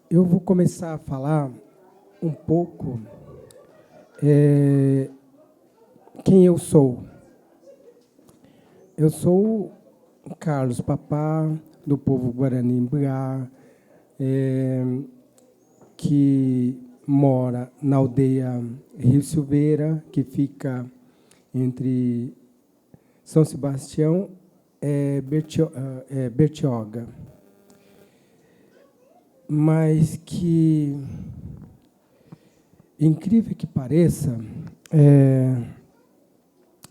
Eu vou começar a falar um pouco quem eu sou. Eu sou o Carlos Papá, do povo Guarani-Mbuá, que mora na aldeia Rio Silveira, que fica entre São Sebastião e Bertioga. Mas que, incrível que pareça,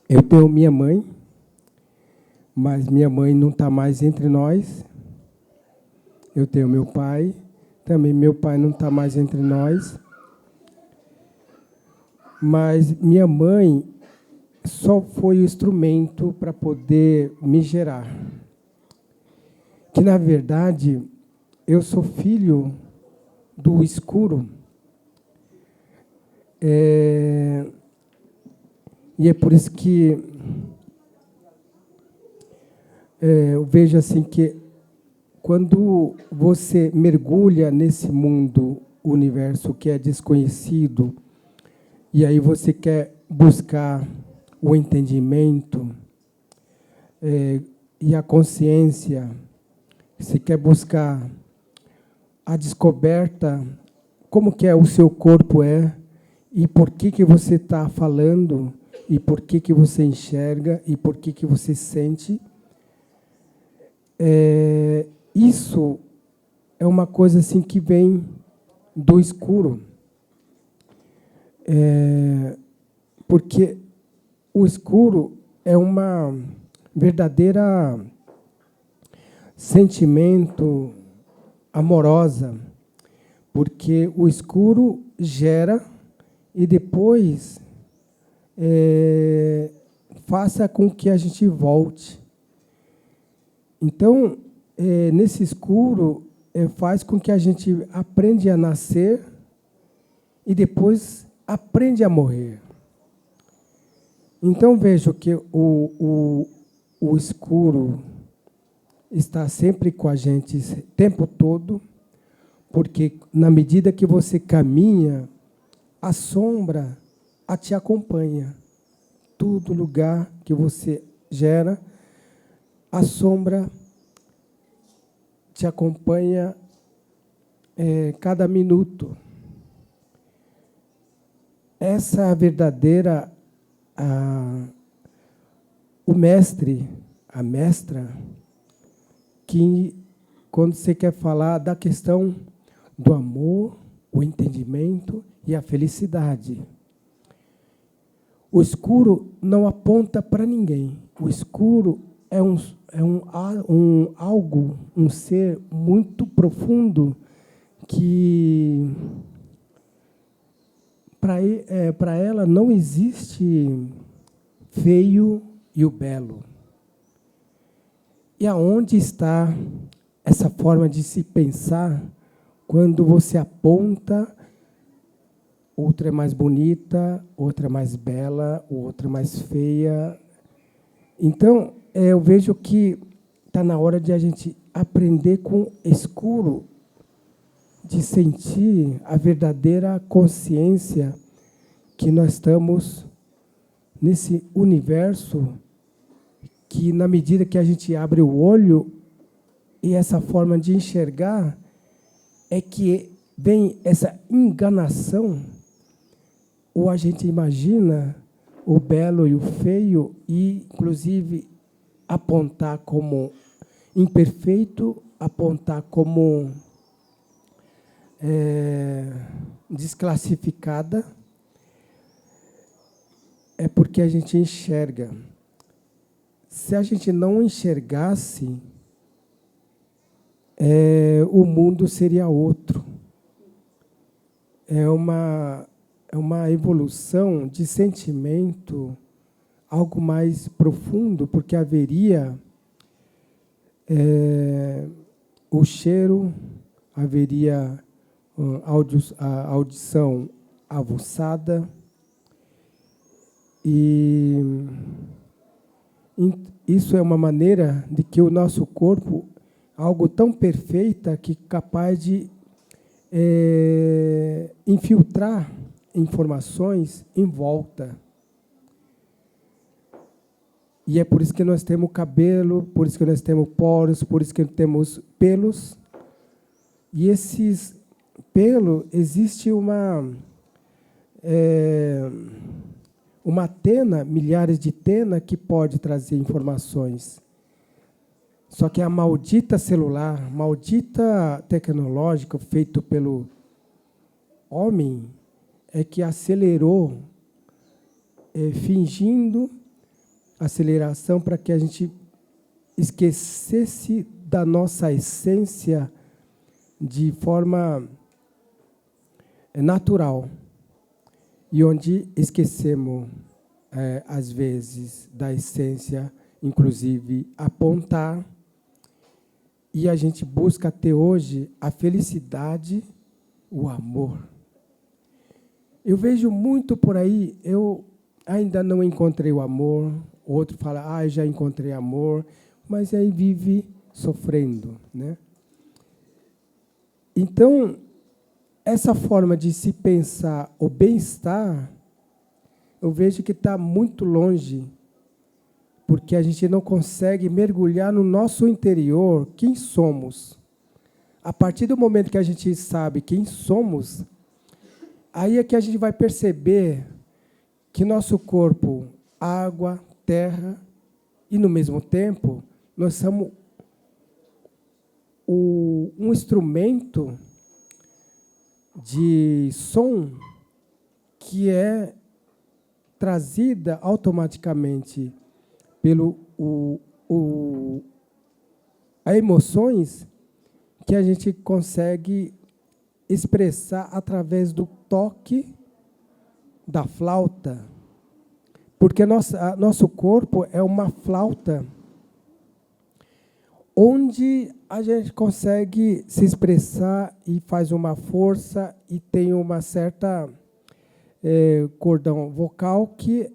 eu tenho minha mãe, mas minha mãe não está mais entre nós. Eu tenho meu pai, também meu pai não está mais entre nós. Mas minha mãe só foi o instrumento para poder me gerar. Que, na verdade, eu sou filho do escuro. E é por isso que eu vejo assim que quando você mergulha nesse mundo, universo que é desconhecido, e aí você quer buscar o entendimento e a consciência, você quer buscar a descoberta, como que o seu corpo e por que você está falando, e por que você enxerga, e por que você sente. Isso é uma coisa assim que vem do escuro. Porque o escuro é uma verdadeira sentimento amorosa, porque o escuro gera e depois faça com que a gente volte. Então, nesse escuro, faz com que a gente aprenda a nascer e depois aprende a morrer. Então, vejo que o escuro está sempre com a gente o tempo todo, porque, na medida que você caminha, a sombra te acompanha. Todo lugar que você gera, a sombra te acompanha cada minuto. Essa é a verdadeira... o mestre, a mestra, que quando você quer falar da questão do amor, o entendimento e a felicidade. O escuro não aponta para ninguém. O escuro é um ser muito profundo que para ela não existe feio e o belo. E aonde está essa forma de se pensar quando você aponta, outra é mais bonita, outra é mais bela, outra é mais feia. Então, eu vejo que está na hora de a gente aprender com o escuro, de sentir a verdadeira consciência que nós estamos nesse universo que, na medida que a gente abre o olho, e essa forma de enxergar, é que vem essa enganação, ou a gente imagina o belo e o feio, e, inclusive, apontar como imperfeito, apontar como desclassificada, é porque a gente enxerga. Se a gente não enxergasse, o mundo seria outro. é uma evolução de sentimento, algo mais profundo, porque haveria o cheiro, haveria a audição aguçada, e isso é uma maneira de que o nosso corpo, algo tão perfeita que capaz de infiltrar informações em volta. E é por isso que nós temos cabelo, por isso que nós temos poros, por isso que temos pelos. E esses pelos, existe uma antena, milhares de antenas que pode trazer informações. Só que a maldita celular, maldita tecnológica feito pelo homem, é que acelerou, fingindo aceleração para que a gente esquecesse da nossa essência de forma natural. E onde esquecemos, às vezes, da essência, inclusive apontar, e a gente busca até hoje a felicidade, o amor. Eu vejo muito por aí, eu ainda não encontrei o amor, outro fala, já encontrei amor, mas aí vive sofrendo, né? Então, essa forma de se pensar o bem-estar, eu vejo que está muito longe, porque a gente não consegue mergulhar no nosso interior quem somos. A partir do momento que a gente sabe quem somos, aí é que a gente vai perceber que nosso corpo, água, terra, e no mesmo tempo, nós somos um instrumento de som que é trazida automaticamente pelo emoções que a gente consegue expressar através do toque da flauta, porque nosso corpo é uma flauta onde a gente consegue se expressar e faz uma força e tem uma certa cordão vocal que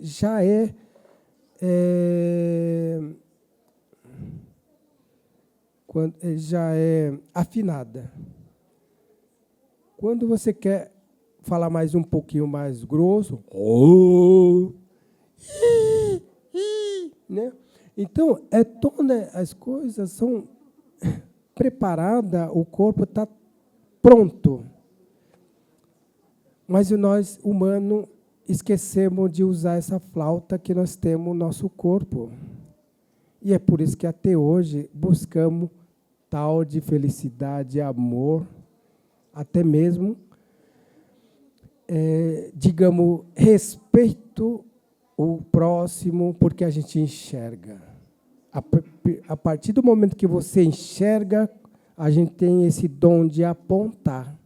já é afinada. Quando você quer falar mais um pouquinho mais grosso, né? Então, todas as coisas são preparadas, o corpo está pronto. Mas nós, humanos, esquecemos de usar essa flauta que nós temos no nosso corpo. E é por isso que até hoje buscamos tal de felicidade, amor, até mesmo, digamos, respeito o próximo, porque a gente enxerga. A partir do momento que você enxerga, a gente tem esse dom de apontar.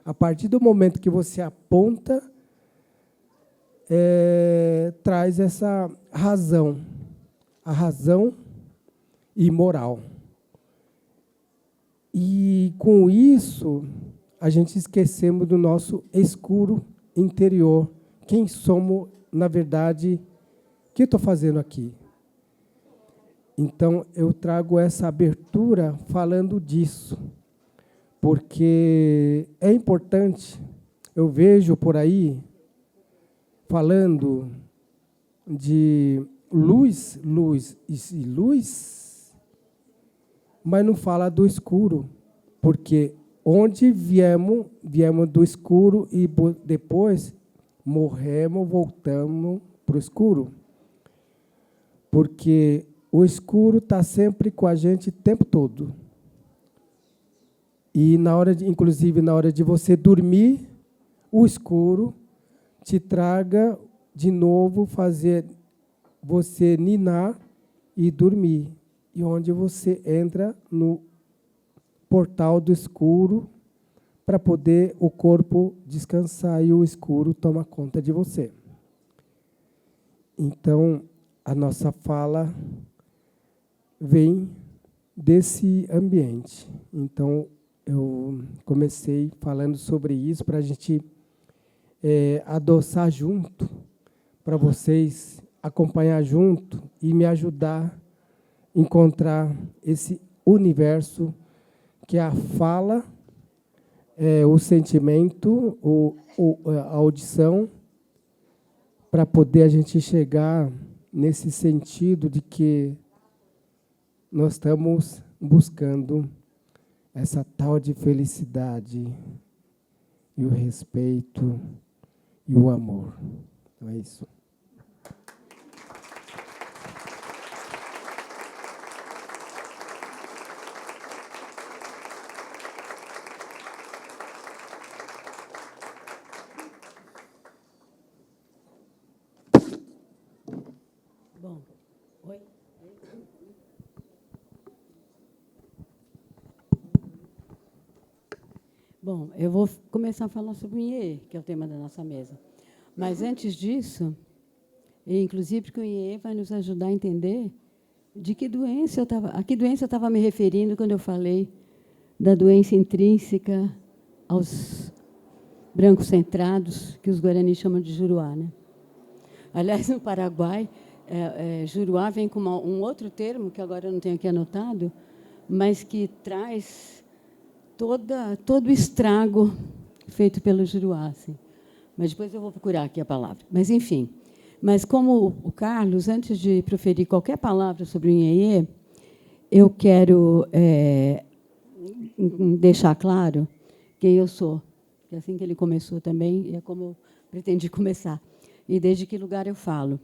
A partir do momento que você aponta, traz essa razão, a razão e moral. E, com isso, a gente esquecemos do nosso escuro interior. Quem somos, na verdade, o que eu estou fazendo aqui? Então, eu trago essa abertura falando disso, porque é importante. Eu vejo por aí, falando de luz, mas não fala do escuro, porque onde viemos do escuro e depois morremos, voltamos para o escuro. Porque o escuro está sempre com a gente o tempo todo. E inclusive na hora de você dormir, o escuro te traga de novo, fazer você ninar e dormir. E onde você entra no portal do escuro para poder o corpo descansar e o escuro tomar conta de você. Então, a nossa fala vem desse ambiente. Então, eu comecei falando sobre isso para a gente adoçar junto, para vocês acompanhar junto e me ajudar a encontrar esse universo que é a fala, o sentimento, a audição, para poder a gente chegar nesse sentido de que nós estamos buscando essa tal de felicidade e o respeito e o amor. Então é isso. Bom, oi? Bom, eu vou começar a falar sobre o IEE, que é o tema da nossa mesa. Mas, antes disso, inclusive porque o IEE vai nos ajudar a entender de que doença a que doença eu estava me referindo quando eu falei da doença intrínseca aos brancos centrados, que os guaranis chamam de juruá, né? Aliás, no Paraguai, juruá vem com um outro termo, que agora eu não tenho aqui anotado, mas que traz todo o estrago feito pelo juruá. Assim. Mas depois eu vou procurar aqui a palavra. Mas, enfim. Mas, como o Carlos, antes de proferir qualquer palavra sobre o Inhê, eu quero deixar claro quem eu sou. Que assim que ele começou também, é como eu pretendi começar. E desde que lugar eu falo.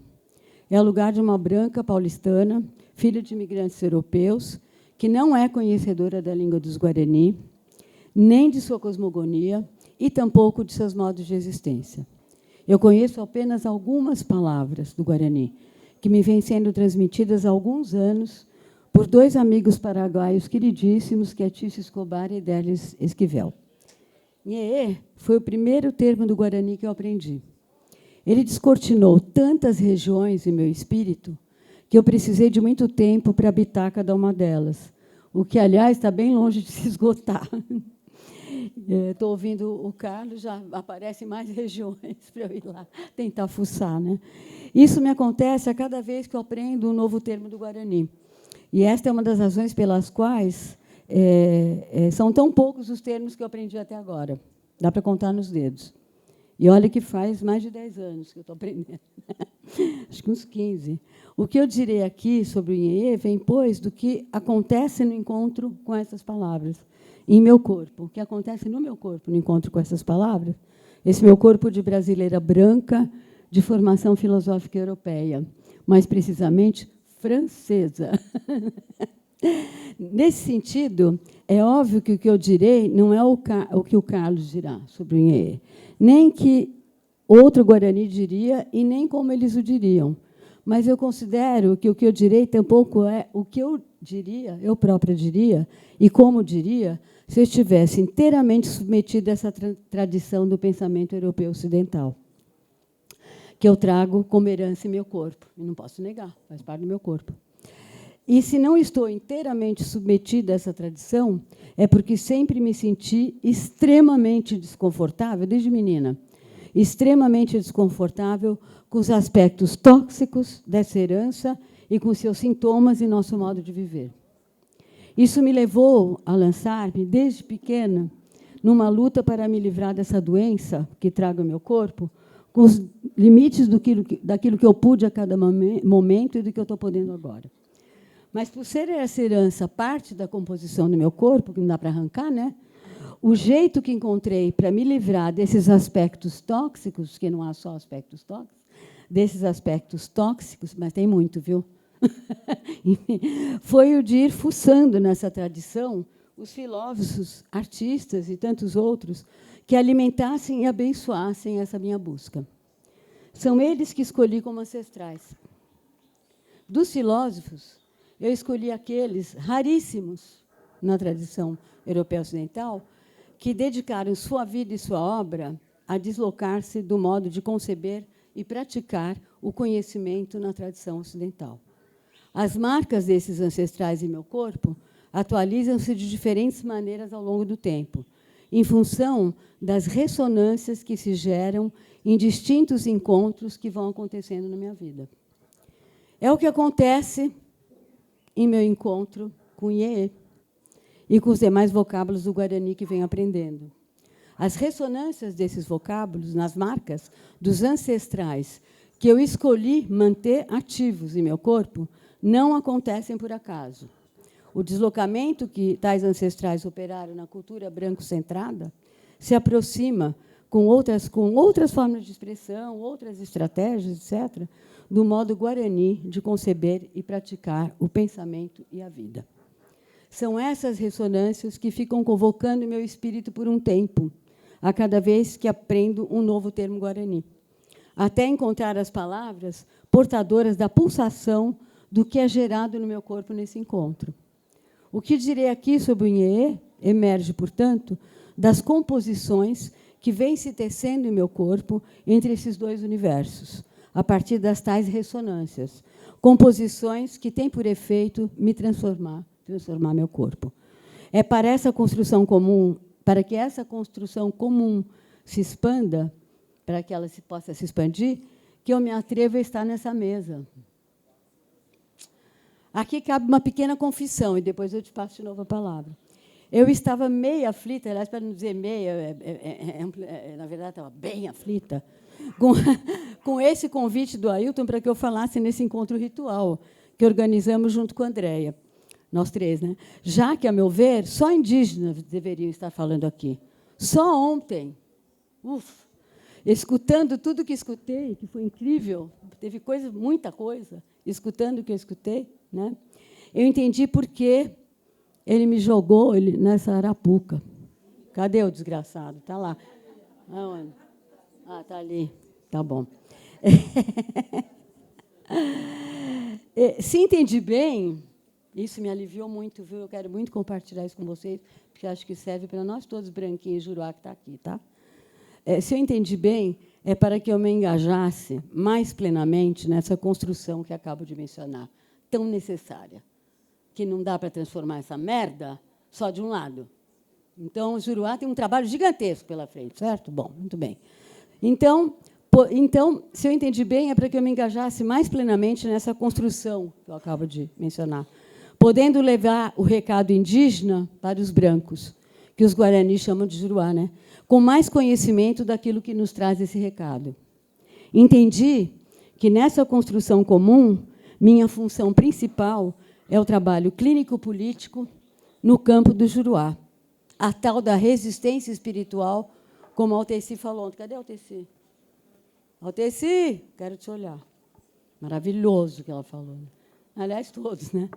É o lugar de uma branca paulistana, filha de imigrantes europeus, que não é conhecedora da língua dos Guarani, nem de sua cosmogonia, e tampouco de seus modos de existência. Eu conheço apenas algumas palavras do Guarani, que me vêm sendo transmitidas há alguns anos por dois amigos paraguaios queridíssimos, que é Tício Escobar e Délis Esquivel. Nhê foi o primeiro termo do Guarani que eu aprendi. Ele descortinou tantas regiões em meu espírito que eu precisei de muito tempo para habitar cada uma delas, o que, aliás, está bem longe de se esgotar. Estou ouvindo o Carlos, já aparecem mais regiões para eu ir lá tentar fuçar. Né? Isso me acontece a cada vez que eu aprendo um novo termo do Guarani. E esta é uma das razões pelas quais são tão poucos os termos que eu aprendi até agora. Dá para contar nos dedos. E olha que faz mais de 10 anos que eu estou aprendendo. Acho que uns 15. O que eu direi aqui sobre o Inhê vem, pois, do que acontece no encontro com essas palavras, em meu corpo. O que acontece no meu corpo no encontro com essas palavras, esse meu corpo de brasileira branca, de formação filosófica europeia, mais precisamente francesa. Nesse sentido, é óbvio que o que eu direi não é o que o Carlos dirá sobre o Inhê, nem que outro Guarani diria e nem como eles o diriam. Mas eu considero que o que eu direi tampouco é o que eu diria, eu própria diria, e como diria, se eu estivesse inteiramente submetida a essa tradição do pensamento europeu ocidental, que eu trago como herança em meu corpo. E não posso negar, faz parte do meu corpo. E, se não estou inteiramente submetida a essa tradição, é porque sempre me senti extremamente desconfortável, desde menina, extremamente desconfortável com os aspectos tóxicos dessa herança e com seus sintomas e nosso modo de viver. Isso me levou a lançar-me, desde pequena, numa luta para me livrar dessa doença que trago no meu corpo, com os limites daquilo que eu pude a cada momento e do que eu estou podendo agora. Mas, por ser essa herança parte da composição do meu corpo, que não dá para arrancar, né? O jeito que encontrei para me livrar desses aspectos tóxicos, que não há só aspectos tóxicos, desses aspectos tóxicos, mas tem muito, viu? Foi o de ir fuçando nessa tradição os filósofos, artistas e tantos outros que alimentassem e abençoassem essa minha busca. São eles que escolhi como ancestrais. Dos filósofos, eu escolhi aqueles raríssimos na tradição europeia ocidental que dedicaram sua vida e sua obra a deslocar-se do modo de conceber e praticar o conhecimento na tradição ocidental. As marcas desses ancestrais em meu corpo atualizam-se de diferentes maneiras ao longo do tempo, em função das ressonâncias que se geram em distintos encontros que vão acontecendo na minha vida. É o que acontece em meu encontro com Iê e com os demais vocábulos do Guarani que venho aprendendo. As ressonâncias desses vocábulos nas marcas dos ancestrais que eu escolhi manter ativos em meu corpo não acontecem por acaso. O deslocamento que tais ancestrais operaram na cultura branco-centrada se aproxima com outras formas de expressão, outras estratégias, etc., do modo guarani de conceber e praticar o pensamento e a vida. São essas ressonâncias que ficam convocando meu espírito por um tempo, a cada vez que aprendo um novo termo guarani, até encontrar as palavras portadoras da pulsação do que é gerado no meu corpo nesse encontro. O que direi aqui sobre o Inhê emerge, portanto, das composições que vêm se tecendo em meu corpo entre esses dois universos, a partir das tais ressonâncias, composições que têm por efeito me transformar meu corpo. É para essa construção comum, para que essa construção comum se expanda, para que ela possa se expandir, que eu me atrevo a estar nessa mesa. Aqui cabe uma pequena confissão, e depois eu te passo de novo a palavra. Eu estava meio aflita, aliás, para não dizer meia, na verdade, estava bem aflita, com esse convite do Ailton para que eu falasse nesse encontro ritual que organizamos junto com a Andréia. Nós três, né? Já que, a meu ver, só indígenas deveriam estar falando aqui. Só ontem, escutando tudo que escutei, que foi incrível, teve muita coisa, escutando o que eu escutei, né? Eu entendi por que ele me jogou nessa arapuca. Cadê o desgraçado? Está lá. Aonde? Ah, está ali. Tá bom. Se entendi bem, isso me aliviou muito, viu? Eu quero muito compartilhar isso com vocês, porque acho que serve para nós todos branquinhos, Juruá, que está aqui, tá? Se eu entendi bem, é para que eu me engajasse mais plenamente nessa construção que acabo de mencionar, tão necessária, que não dá para transformar essa merda só de um lado. Então, o Juruá tem um trabalho gigantesco pela frente, certo? Bom, muito bem. Então, se eu entendi bem, é para que eu me engajasse mais plenamente nessa construção que eu acabo de mencionar, podendo levar o recado indígena para os brancos, que os guaranis chamam de Juruá, né? Com mais conhecimento daquilo que nos traz esse recado. Entendi que, nessa construção comum, minha função principal é o trabalho clínico-político no campo do Juruá, a tal da resistência espiritual, como a Alteci falou ontem. Cadê a Alteci? Alteci, quero te olhar. Maravilhoso que ela falou. Aliás, todos, né?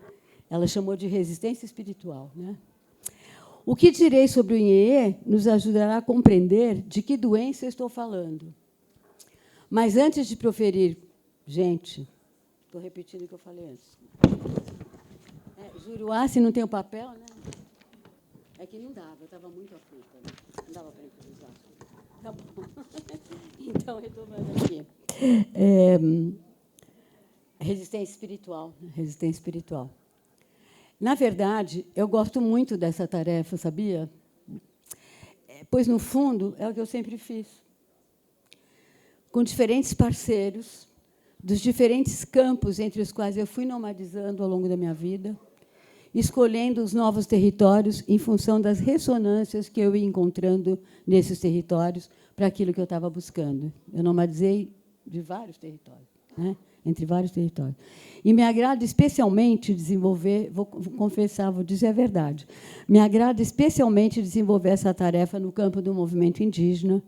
Ela chamou de resistência espiritual, né? O que direi sobre o Inhê nos ajudará a compreender de que doença eu estou falando. Mas, antes de proferir... Gente, estou repetindo o que eu falei antes. Juruá, se não tem o papel, né? É que não dava, eu estava muito aflita. Né? Não dava para improvisar. Tá bom. Então, retomando aqui. Resistência espiritual. Resistência espiritual. Na verdade, eu gosto muito dessa tarefa, sabia? Pois, no fundo, é o que eu sempre fiz. Com diferentes parceiros, dos diferentes campos entre os quais eu fui nomadizando ao longo da minha vida, escolhendo os novos territórios em função das ressonâncias que eu ia encontrando nesses territórios para aquilo que eu estava buscando. Eu nomadizei de vários territórios, né? Entre vários territórios. E me agrada especialmente desenvolver, vou confessar, vou dizer a verdade, me agrada especialmente desenvolver essa tarefa no campo do movimento indígena,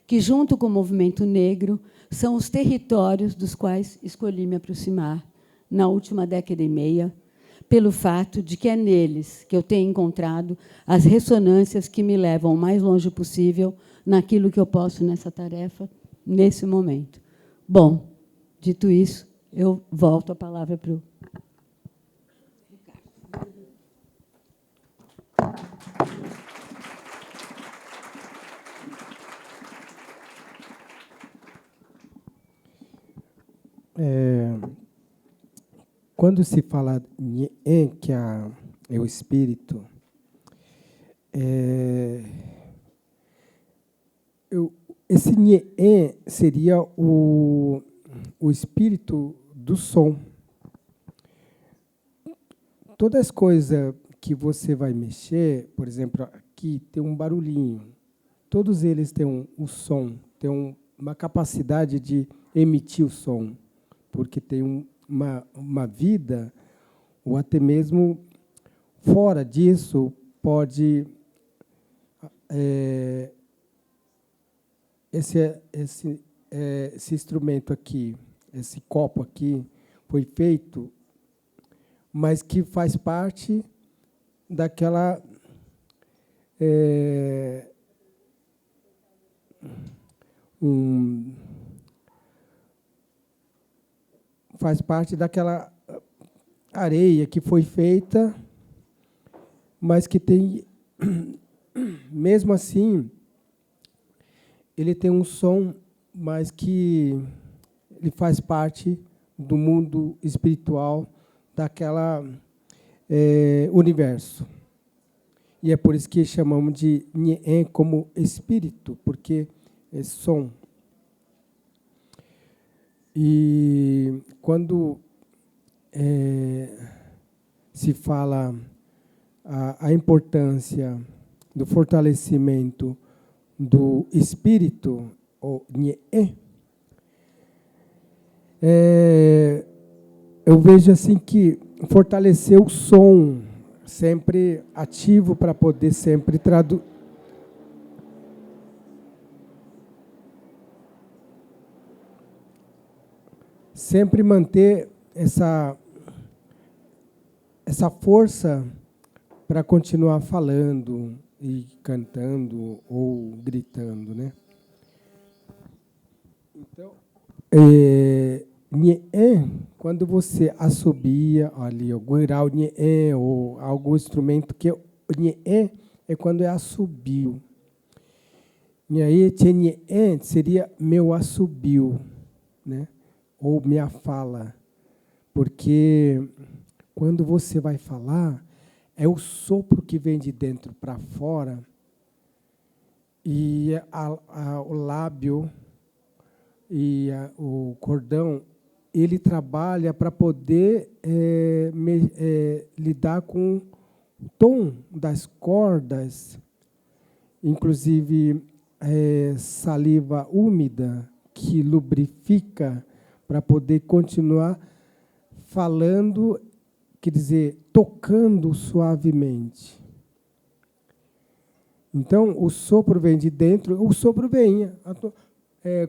que, junto com o movimento negro, são os territórios dos quais escolhi me aproximar na última década e meia, pelo fato de que é neles que eu tenho encontrado as ressonâncias que me levam o mais longe possível naquilo que eu posso nessa tarefa, nesse momento. Bom, dito isso, eu volto a palavra para o Ricardo. Quando se fala Nhe, que é o espírito, esse Nhe seria o espírito do som. Todas as coisas que você vai mexer, por exemplo, aqui tem um barulhinho. Todos eles têm um som, têm uma capacidade de emitir o som, porque tem uma vida, ou até mesmo fora disso, pode... Esse instrumento aqui, esse copo aqui, foi feito, mas que faz parte daquela... faz parte daquela areia que foi feita, mas que tem, mesmo assim, ele tem um som, mas que ele faz parte do mundo espiritual daquela universo. E é por isso que chamamos de Nhe como espírito, porque é som. E quando se fala a importância do fortalecimento do espírito, o Nhe, eu vejo assim que fortalecer o som, sempre ativo para poder sempre traduzir. Sempre manter essa força para continuar falando e cantando ou gritando, né? Então, Nhe, quando você assobia ali, o guiral Nhe, ou algum instrumento que Nhe é quando é assobio. E aí, Nhe seria meu assobio, né? Ou minha fala, porque quando você vai falar, é o sopro que vem de dentro para fora, e o lábio e o cordão, ele trabalha para poder lidar com o tom das cordas, inclusive saliva úmida, que lubrifica para poder continuar falando, quer dizer, tocando suavemente. Então, o sopro vem de dentro, o sopro vem.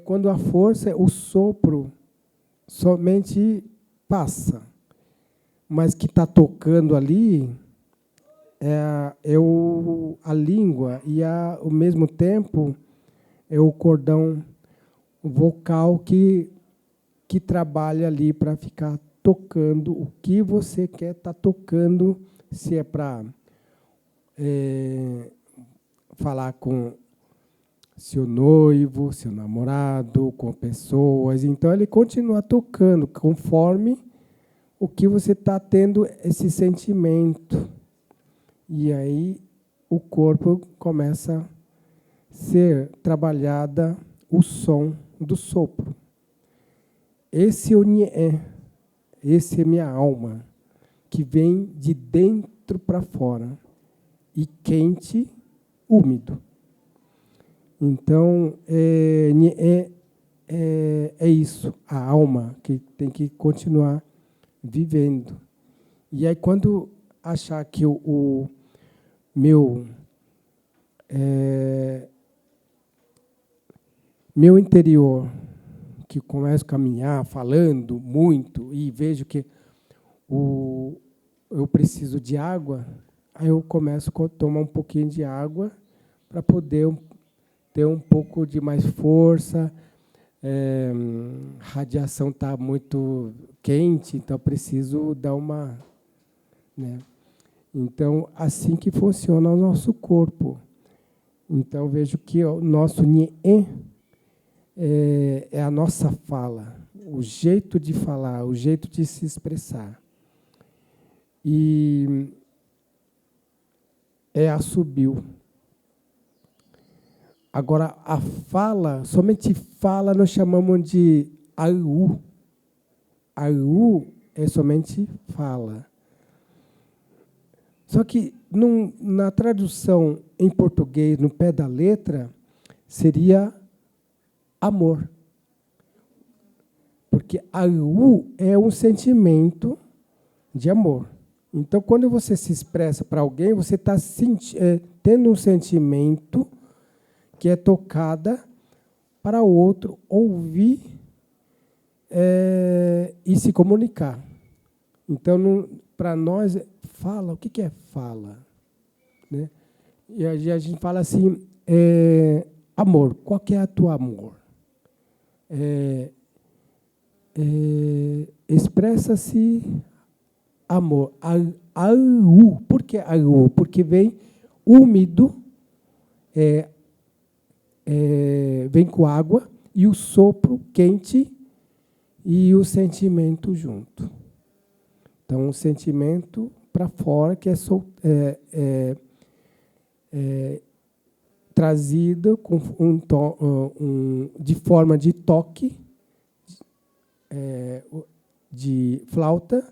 Quando a força, o sopro somente passa. Mas que está tocando ali a língua e, ao mesmo tempo, é o cordão vocal que trabalha ali para ficar tocando o que você quer estar tocando, se é para falar com seu noivo, seu namorado, com pessoas. Então, ele continua tocando conforme o que você está tendo esse sentimento. E aí o corpo começa a ser trabalhada o som do sopro. Esse é o Nhe, esse é minha alma, que vem de dentro para fora, e quente, úmido. Então, Nhe é isso, a alma, que tem que continuar vivendo. E aí, quando achar que o meu interior, que começo a caminhar, falando muito, e vejo que eu preciso de água, aí eu começo a tomar um pouquinho de água para poder ter um pouco de mais força. Radiação está muito quente, então eu preciso dar uma... né? Então, assim que funciona o nosso corpo. Então, eu vejo que o nosso Nhe é a nossa fala, o jeito de falar, o jeito de se expressar. E assobio. Agora, a fala, somente fala, nós chamamos de AU. AU é somente fala. Só que, na tradução em português, no pé da letra, seria amor. Porque AU é um sentimento de amor. Então, quando você se expressa para alguém, você está tendo um sentimento que é tocada para o outro ouvir e se comunicar. Então, para nós, fala, o que é fala? Né? E a gente fala assim, amor, qual que é a tua amor? Expressa-se amor. AU. Por que AU? Porque vem úmido, vem com água, e o sopro quente e o sentimento junto. Então, o sentimento para fora, que é trazido com de forma de toque, de flauta,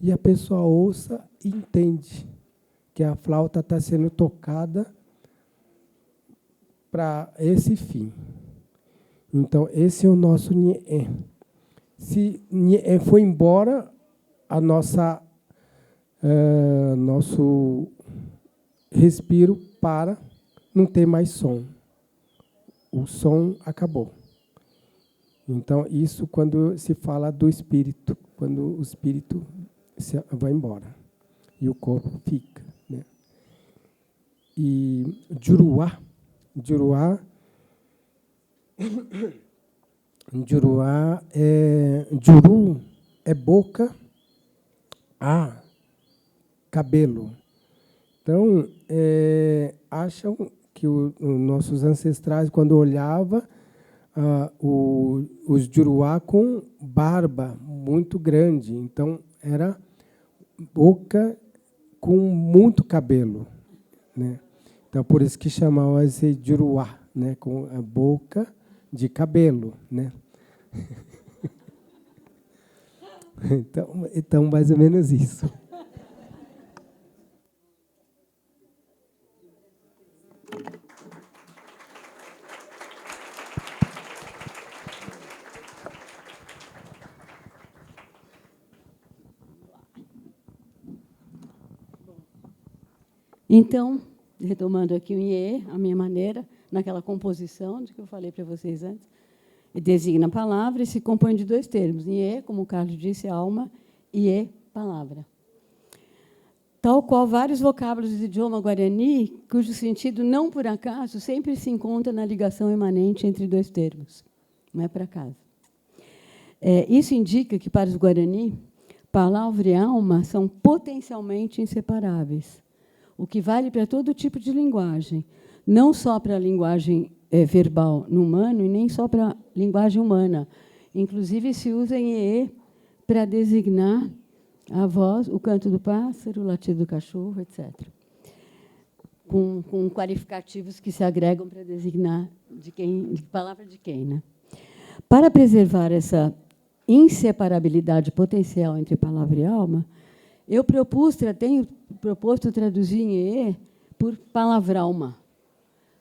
e a pessoa ouça e entende que a flauta está sendo tocada para esse fim. Então, esse é o nosso Nhe. Se Nhe for embora, nosso respiro para, não tem mais som. O som acabou. Então, isso quando se fala do espírito, quando o espírito vai embora e o corpo fica. Né? E Juruá Juru é boca, cabelo. Então, acham que os nossos ancestrais, quando olhavam, os Juruá com barba muito grande. Então, era boca com muito cabelo. Né? Então, por isso que chamavam esse Juruá, né? Com a boca de cabelo. Né? Então, mais ou menos isso. Então, retomando aqui o Nhe, a minha maneira, naquela composição de que eu falei para vocês antes, designa a palavra e se compõe de dois termos. Nhe, como o Carlos disse, alma, e palavra. Tal qual vários vocábulos do idioma guarani, cujo sentido, não por acaso, sempre se encontra na ligação imanente entre dois termos. Não é por acaso. Isso indica que, para os guarani, palavra e alma são potencialmente inseparáveis, o que vale para todo tipo de linguagem, não só para a linguagem verbal no humano e nem só para a linguagem humana. Inclusive, se usa Nhe para designar a voz, o canto do pássaro, o latido do cachorro, etc. Com qualificativos que se agregam para designar de palavra de quem. Né? Para preservar essa inseparabilidade potencial entre palavra e alma, eu tenho proposto traduzir Nhe por palavralma,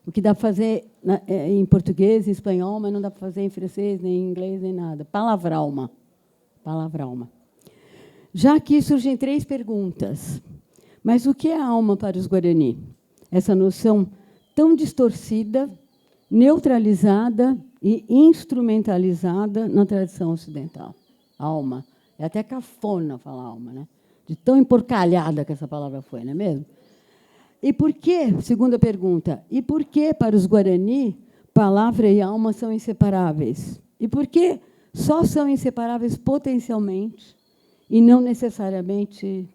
o que dá para fazer em português, em espanhol, mas não dá para fazer em francês, nem em inglês, nem nada. Palavralma. Palavralma. Já aqui surgem 3 perguntas. Mas o que é alma para os guarani? Essa noção tão distorcida, neutralizada e instrumentalizada na tradição ocidental. Alma. É até cafona falar alma, né? De tão emporcalhada que essa palavra foi, não é mesmo? E por que, segunda pergunta, e por que, para os guarani, palavra e alma são inseparáveis? E por que só são inseparáveis potencialmente e não necessariamente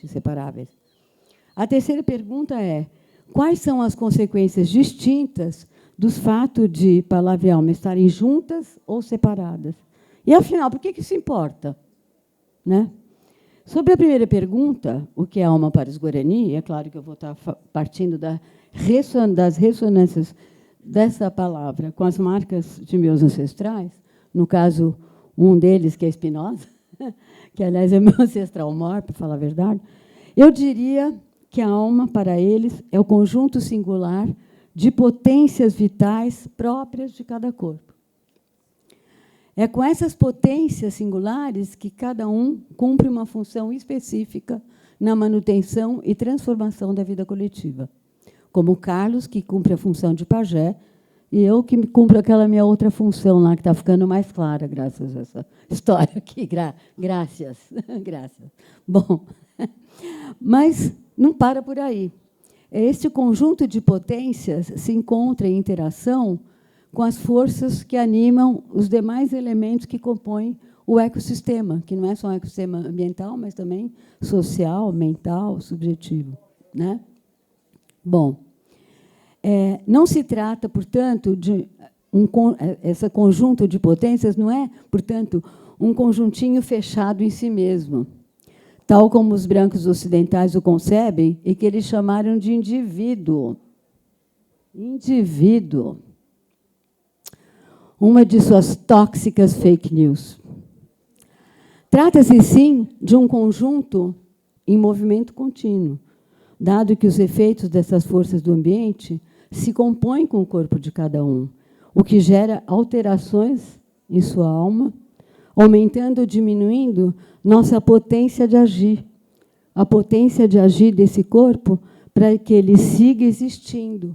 inseparáveis? A terceira pergunta é: quais são as consequências distintas dos fatos de palavra e alma estarem juntas ou separadas. E, afinal, por que isso importa? Né? Sobre a primeira pergunta, o que é alma para os Guarani, é claro que eu vou estar partindo das ressonâncias dessa palavra com as marcas de meus ancestrais, no caso, um deles, que é Spinoza, que, aliás, é meu ancestral maior, para falar a verdade, eu diria que a alma, para eles, é o conjunto singular de potências vitais próprias de cada corpo. É com essas potências singulares que cada um cumpre uma função específica na manutenção e transformação da vida coletiva. Como o Carlos, que cumpre a função de pajé, e eu que cumpro aquela minha outra função lá, que está ficando mais clara, graças a essa história aqui. Graças. Bom, mas não para por aí. Este conjunto de potências se encontra em interação com as forças que animam os demais elementos que compõem o ecossistema, que não é só um ecossistema ambiental, mas também social, mental, subjetivo. Né? Bom, não se trata, portanto, de esse conjunto de potências não é, portanto, um conjuntinho fechado em si mesmo, tal como os brancos ocidentais o concebem e que eles chamaram de indivíduo. Indivíduo. Uma de suas tóxicas fake news. Trata-se, sim, de um conjunto em movimento contínuo, dado que os efeitos dessas forças do ambiente se compõem com o corpo de cada um, o que gera alterações em sua alma, aumentando ou diminuindo nossa potência de agir, a potência de agir desse corpo para que ele siga existindo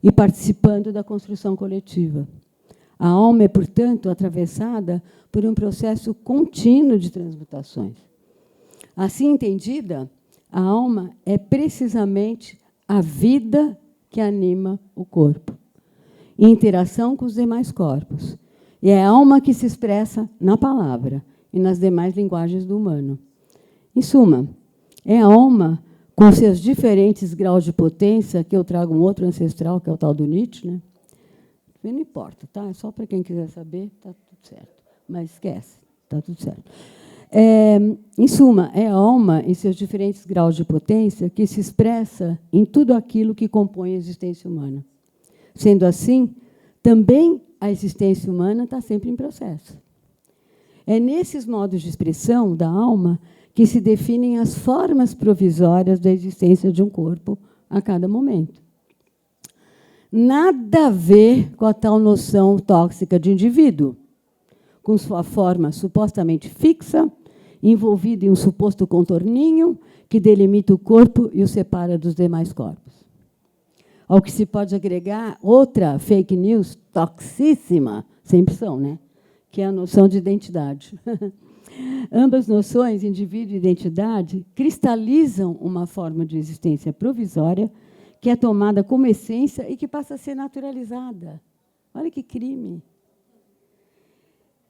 e participando da construção coletiva. A alma é, portanto, atravessada por um processo contínuo de transmutações. Assim entendida, a alma é precisamente a vida que anima o corpo, em interação com os demais corpos. E é a alma que se expressa na palavra e nas demais linguagens do humano. Em suma, é a alma, com seus diferentes graus de potência, que eu trago um outro ancestral, que é o tal do Nietzsche, né? Não importa, tá? É só para quem quiser saber, está tudo certo. Mas esquece, está tudo certo. Em suma, é a alma, em seus diferentes graus de potência, que se expressa em tudo aquilo que compõe a existência humana. Sendo assim, também a existência humana está sempre em processo. É nesses modos de expressão da alma que se definem as formas provisórias da existência de um corpo a cada momento. Nada a ver com a tal noção tóxica de indivíduo, com sua forma supostamente fixa, envolvida em um suposto contorninho que delimita o corpo e o separa dos demais corpos. Ao que se pode agregar outra fake news toxíssima, sempre são, né? Que é a noção de identidade. Ambas noções, indivíduo e identidade, cristalizam uma forma de existência provisória que é tomada como essência e que passa a ser naturalizada. Olha que crime.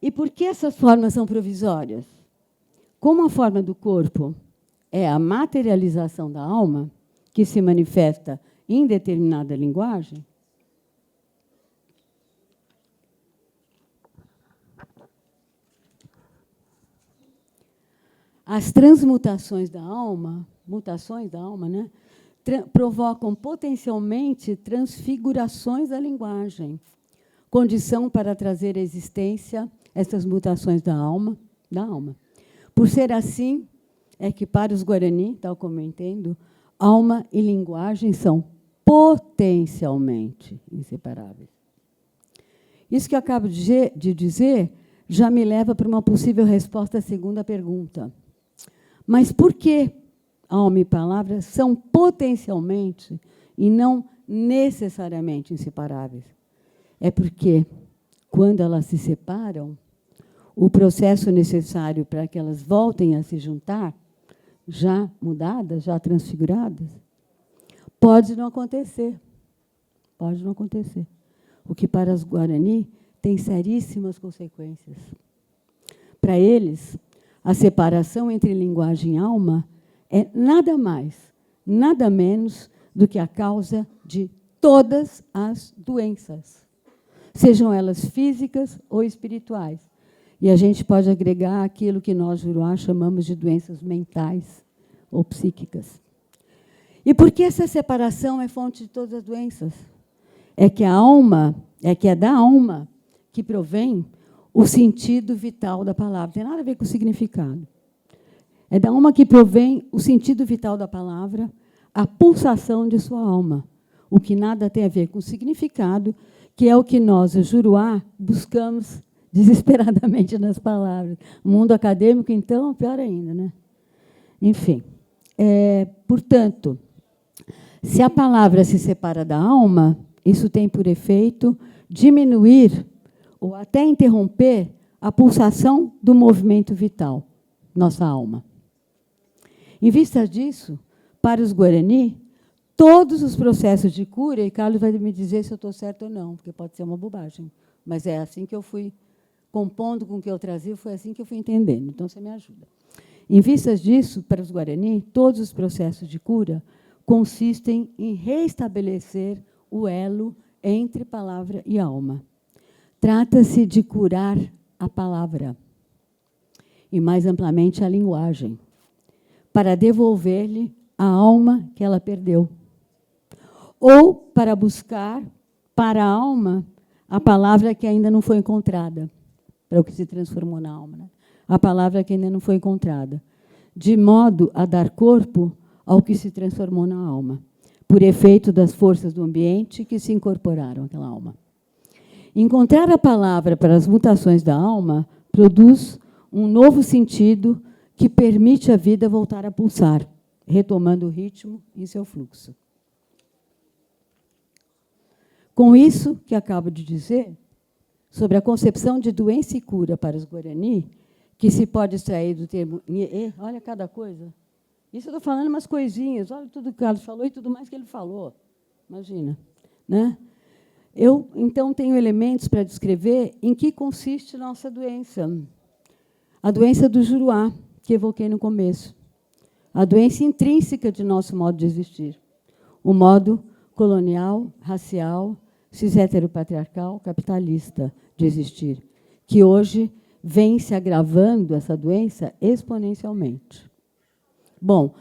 E por que essas formas são provisórias? Como a forma do corpo é a materialização da alma, que se manifesta em determinada linguagem, as transmutações da alma, mutações da alma, né, provocam potencialmente transfigurações da linguagem, condição para trazer à existência essas mutações da alma. Por ser assim, é que para os Guarani, tal como eu entendo, alma e linguagem são potencialmente inseparáveis. Isso que eu acabo de dizer já me leva para uma possível resposta à segunda pergunta. Mas por que alma e palavra são potencialmente e não necessariamente inseparáveis? É porque, quando elas se separam, o processo necessário para que elas voltem a se juntar, já mudadas, já transfiguradas, pode não acontecer. Pode não acontecer. O que, para os Guarani, tem seríssimas consequências. Para eles, a separação entre linguagem e alma é nada mais, nada menos do que a causa de todas as doenças, sejam elas físicas ou espirituais. E a gente pode agregar aquilo que nós, Juruá, chamamos de doenças mentais ou psíquicas. E por que essa separação é fonte de todas as doenças? É que é da alma que provém o sentido vital da palavra. Não tem nada a ver com o significado. É da alma que provém o sentido vital da palavra, a pulsação de sua alma. O que nada tem a ver com o significado, que é o que nós, o Juruá, buscamos desesperadamente nas palavras. O mundo acadêmico, então, pior ainda, né? Enfim. Portanto, se a palavra se separa da alma, isso tem por efeito diminuir ou até interromper a pulsação do movimento vital, nossa alma. Em vista disso, para os Guarani, todos os processos de cura, e Carlos vai me dizer se eu estou certo ou não, porque pode ser uma bobagem, mas é assim que eu fui compondo com o que eu trazia, foi assim que eu fui entendendo, então você me ajuda. Em vista disso, para os Guarani, todos os processos de cura consistem em restabelecer o elo entre palavra e alma. Trata-se de curar a palavra, e mais amplamente a linguagem, para devolver-lhe a alma que ela perdeu, ou para buscar para a alma a palavra que ainda não foi encontrada, para o que se transformou na alma, né? A palavra que ainda não foi encontrada, de modo a dar corpo ao que se transformou na alma, por efeito das forças do ambiente que se incorporaram àquela alma. Encontrar a palavra para as mutações da alma produz um novo sentido que permite à vida voltar a pulsar, retomando o ritmo em seu fluxo. Com isso que acabo de dizer, sobre a concepção de doença e cura para os Guarani, que se pode extrair do termo... Olha cada coisa. Isso eu estou falando umas coisinhas. Olha tudo que o Carlos falou e tudo mais que ele falou. Imagina. Né? Eu, então, tenho elementos para descrever em que consiste nossa doença. A doença do Juruá, que evoquei no começo. A doença intrínseca de nosso modo de existir. O modo colonial, racial, cis-heteropatriarcal, capitalista de existir, que hoje vem se agravando, essa doença, exponencialmente. Bom,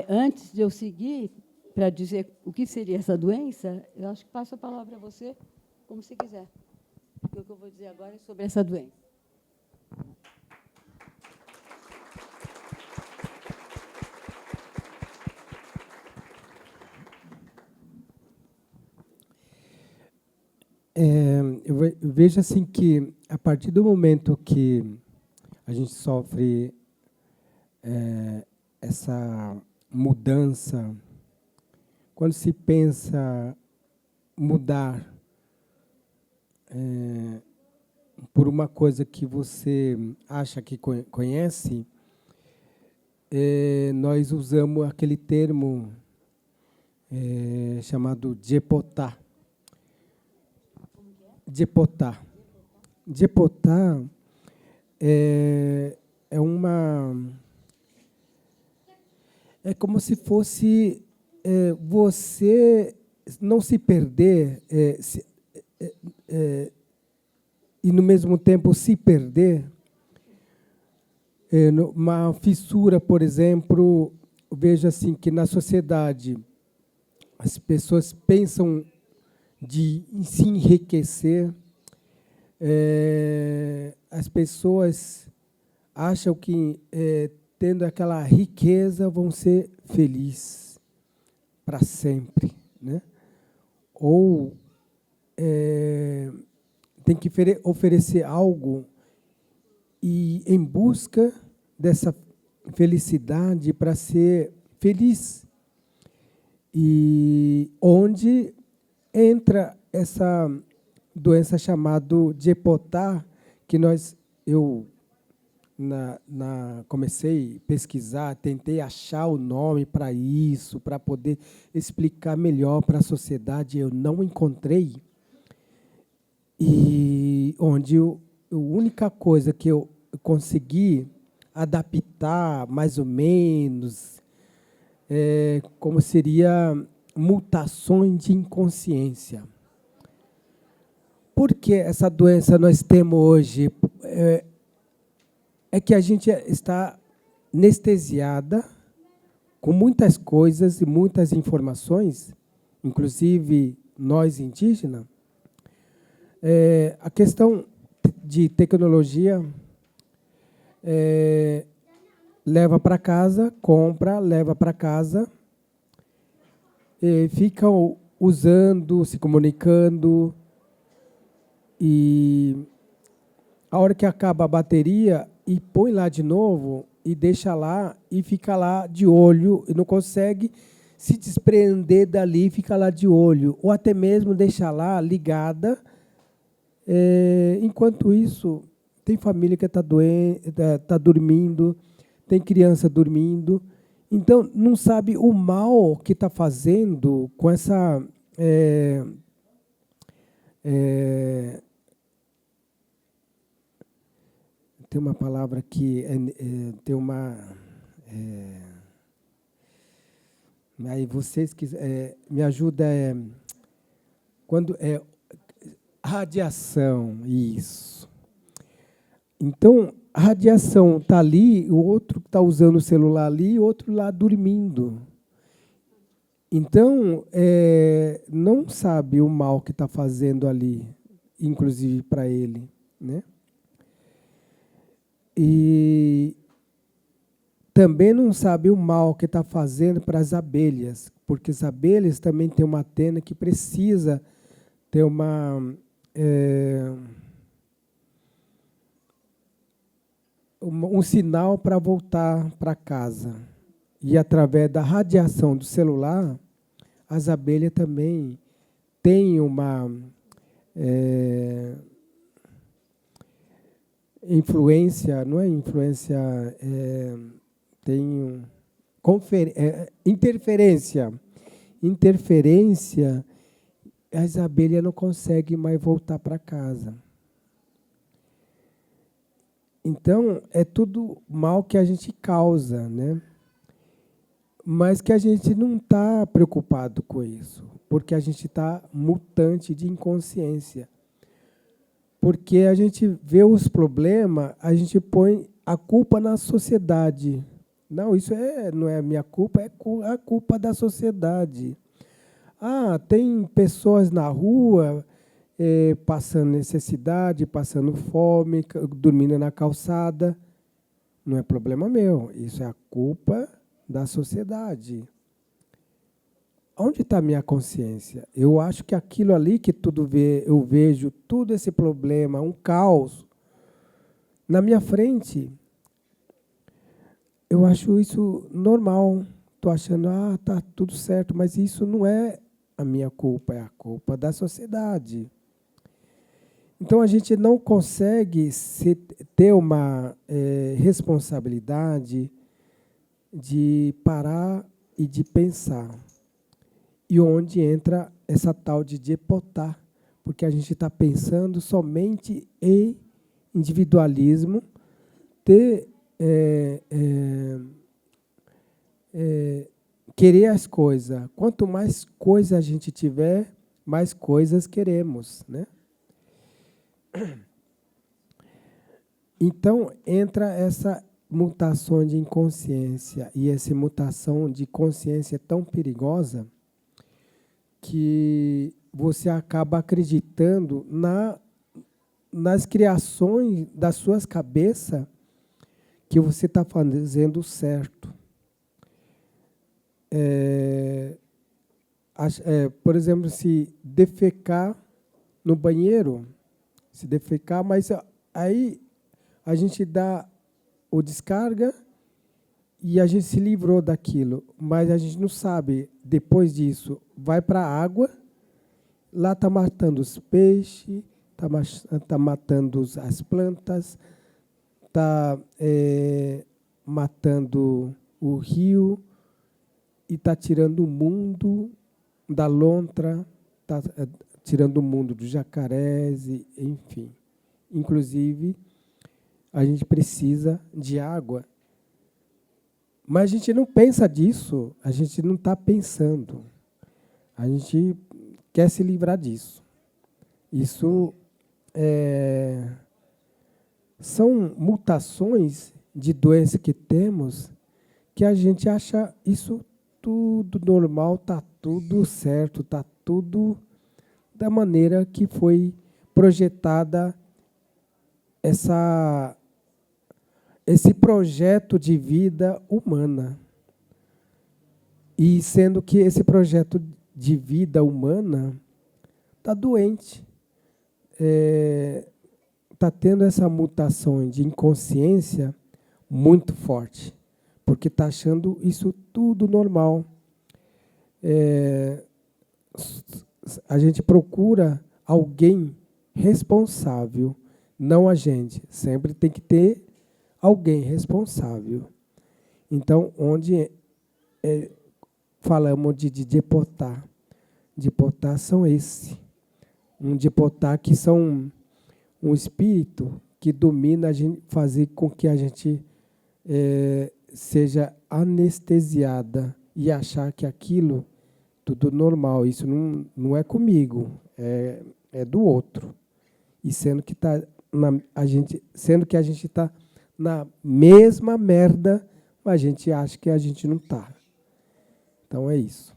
antes de eu seguir para dizer o que seria essa doença, eu acho que passo a palavra a você, como você quiser. Porque o que eu vou dizer agora é sobre essa doença. Eu vejo assim que, a partir do momento que a gente sofre essa mudança, quando se pensa mudar por uma coisa que você acha que conhece, nós usamos aquele termo chamado djepotar. Djepotar. Djepotar é como se fosse você não se perder e, no mesmo tempo, se perder. Uma fissura, por exemplo, eu vejo assim que, na sociedade, as pessoas pensam de se enriquecer, as pessoas acham que, tendo aquela riqueza, vão ser felizes para sempre, né? Ou tem que oferecer algo e em busca dessa felicidade para ser feliz. E onde entra essa doença chamada djepotar, que eu comecei a pesquisar, tentei achar o nome para isso, para poder explicar melhor para a sociedade, eu não encontrei. E onde a única coisa que eu consegui adaptar, mais ou menos, como seria mutações de inconsciência. Por que essa doença nós temos hoje? É que a gente está anestesiada com muitas coisas e muitas informações, inclusive nós indígenas. A questão de tecnologia leva para casa, compra, leva para casa, ficam usando, se comunicando, e a hora que acaba a bateria, e põe lá de novo, e deixa lá, e fica lá de olho, e não consegue se desprender dali, fica lá de olho, ou até mesmo deixa lá ligada. Enquanto isso, tem família que está doente, está dormindo, tem criança dormindo, então não sabe o mal que está fazendo com essa tem uma palavra que tem uma aí vocês que me ajuda quando radiação, isso. Então, a radiação está ali, o outro está usando o celular ali, o outro lá dormindo. Então, não sabe o mal que está fazendo ali, inclusive para ele, né? E também não sabe o mal que está fazendo para as abelhas, porque as abelhas também têm uma antena que precisa ter um sinal para voltar para casa. E através da radiação do celular, as abelhas também têm uma influência, não é influência, tem interferência. Interferência, as abelhas não conseguem mais voltar para casa. Então, é tudo mal que a gente causa, né? Mas que a gente não está preocupado com isso, porque a gente está mutante de inconsciência. Porque a gente vê os problemas, a gente põe a culpa na sociedade. Não, isso não é a minha culpa, é a culpa da sociedade. Tem pessoas na rua passando necessidade, passando fome, dormindo na calçada. Não é problema meu, isso é a culpa da sociedade. Onde está a minha consciência? Eu acho que aquilo ali que eu vejo, todo esse problema, um caos, na minha frente, eu acho isso normal. Estou achando, está tudo certo, mas isso não é a minha culpa, é a culpa da sociedade. Então, a gente não consegue ter uma responsabilidade de parar e de pensar. E onde entra essa tal de depotar, porque a gente está pensando somente em individualismo, querer as coisas. Quanto mais coisas a gente tiver, mais coisas queremos, né? Então, entra essa mutação de inconsciência, e essa mutação de consciência é tão perigosa que você acaba acreditando nas criações das suas cabeças que você está fazendo certo. Por exemplo, se defecar no banheiro, mas aí a gente dá o descarga e a gente se livrou daquilo, mas a gente não sabe, depois disso, vai para a água, lá está matando os peixes, está matando as plantas, está matando o rio, e está tirando o mundo da lontra, está tirando o mundo dos jacarés, enfim. Inclusive, a gente precisa de água. Mas a gente não pensa disso, a gente não está pensando. A gente quer se livrar disso. Isso são mutações de doença que temos que a gente acha isso tudo normal, está tudo certo, está tudo da maneira que foi projetada esse projeto de vida humana. E sendo que esse projeto de vida humana está doente, está tendo essa mutação de inconsciência muito forte, porque está achando isso tudo normal. A gente procura alguém responsável, não a gente. Sempre tem que ter alguém responsável. Então, onde falamos de Dipotá. Dipotá são esse. Um Dipotá que são um espírito que domina a gente, fazer com que a gente seja anestesiada e achar que aquilo tudo normal. Isso não é comigo, é do outro. E sendo que a gente está na mesma merda, mas a gente acha que a gente não está. Então é isso.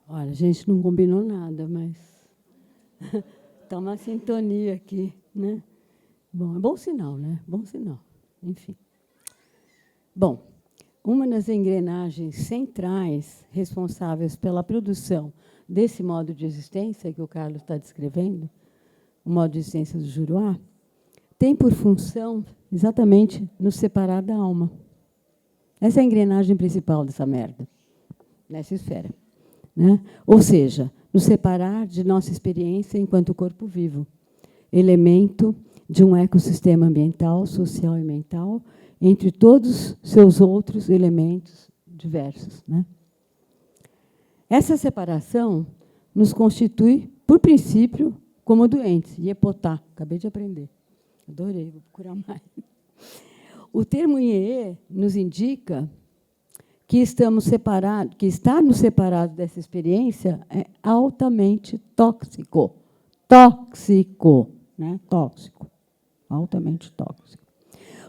Olha, a gente não combinou nada, mas está uma sintonia aqui, né? Bom, é bom sinal, né? Bom sinal. Enfim. Bom, uma das engrenagens centrais responsáveis pela produção desse modo de existência que o Carlos está descrevendo, o modo de existência do Juruá, tem por função exatamente nos separar da alma. Essa é a engrenagem principal dessa merda, nessa esfera. Né? Ou seja, nos separar de nossa experiência enquanto corpo vivo, elemento de um ecossistema ambiental, social e mental, entre todos seus outros elementos diversos. Né? Essa separação nos constitui, por princípio, como doentes. Iepotá, acabei de aprender. Adorei, vou procurar mais. O termo Iê nos indica que estamos separados, que estarmos separados dessa experiência é altamente tóxico. Tóxico, né? Tóxico. Altamente tóxico.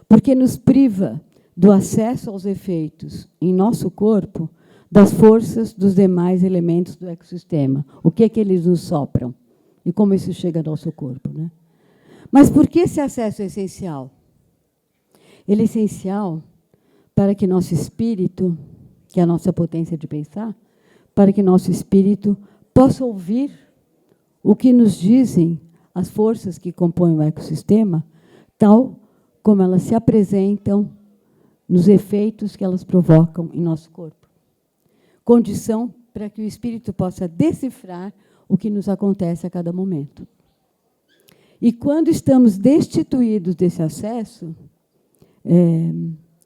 Porque nos priva do acesso aos efeitos em nosso corpo das forças dos demais elementos do ecossistema. O que é que eles nos sopram? E como isso chega ao nosso corpo, né? Mas por que esse acesso é essencial? Ele é essencial para que nosso espírito, que é a nossa potência de pensar, para que nosso espírito possa ouvir o que nos dizem as forças que compõem o ecossistema, tal como elas se apresentam nos efeitos que elas provocam em nosso corpo. Condição para que o espírito possa decifrar o que nos acontece a cada momento. E quando estamos destituídos desse acesso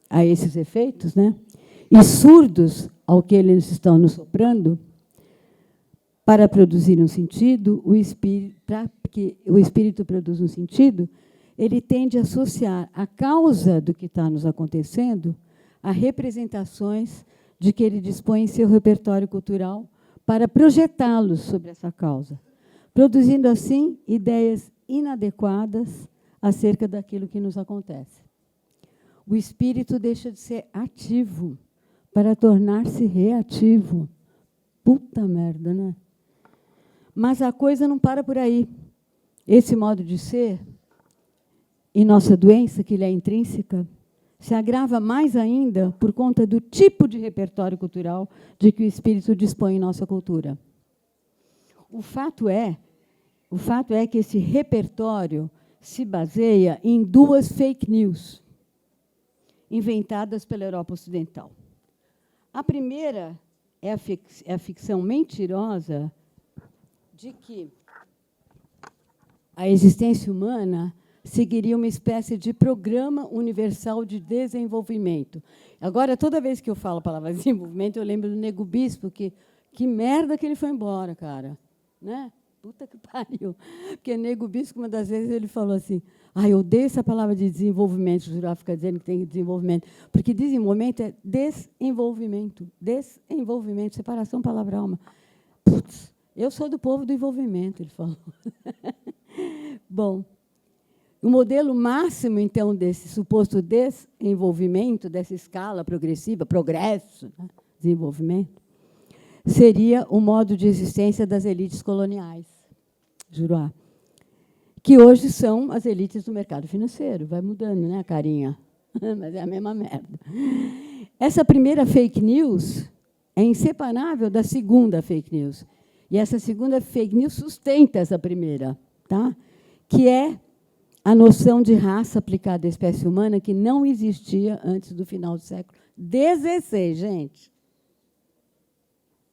a esses efeitos, né, e surdos ao que eles estão nos soprando, para produzir um sentido, para que o espírito produza um sentido, ele tende a associar a causa do que está nos acontecendo a representações de que ele dispõe em seu repertório cultural para projetá-los sobre essa causa, produzindo, assim, ideias inadequadas acerca daquilo que nos acontece. O espírito deixa de ser ativo para tornar-se reativo. Puta merda, né? Mas a coisa não para por aí. Esse modo de ser, e nossa doença, que lhe é intrínseca, se agrava mais ainda por conta do tipo de repertório cultural de que o espírito dispõe em nossa cultura. O fato é que esse repertório se baseia em duas fake news inventadas pela Europa Ocidental. A primeira é a ficção mentirosa de que a existência humana seguiria uma espécie de programa universal de desenvolvimento. Agora, toda vez que eu falo a palavra desenvolvimento, eu lembro do Nego Bispo, que merda que ele foi embora, cara. Né? puta que pariu. Porque Nego Bispo, uma das vezes, ele falou assim, eu odeio essa palavra de desenvolvimento, o Jurá fica dizendo que tem desenvolvimento, porque desenvolvimento é desenvolvimento, separação palavra-alma. Putz, eu sou do povo do envolvimento, ele falou. Bom, o modelo máximo, então, desse suposto desenvolvimento, dessa escala progressiva, progresso, né, desenvolvimento, seria o modo de existência das elites coloniais, Juruá, que hoje são as elites do mercado financeiro. Vai mudando, né, a carinha? Mas é a mesma merda. Essa primeira fake news é inseparável da segunda fake news. E essa segunda fake news sustenta essa primeira, tá? Que é a noção de raça aplicada à espécie humana que não existia antes do final do século XVI, gente.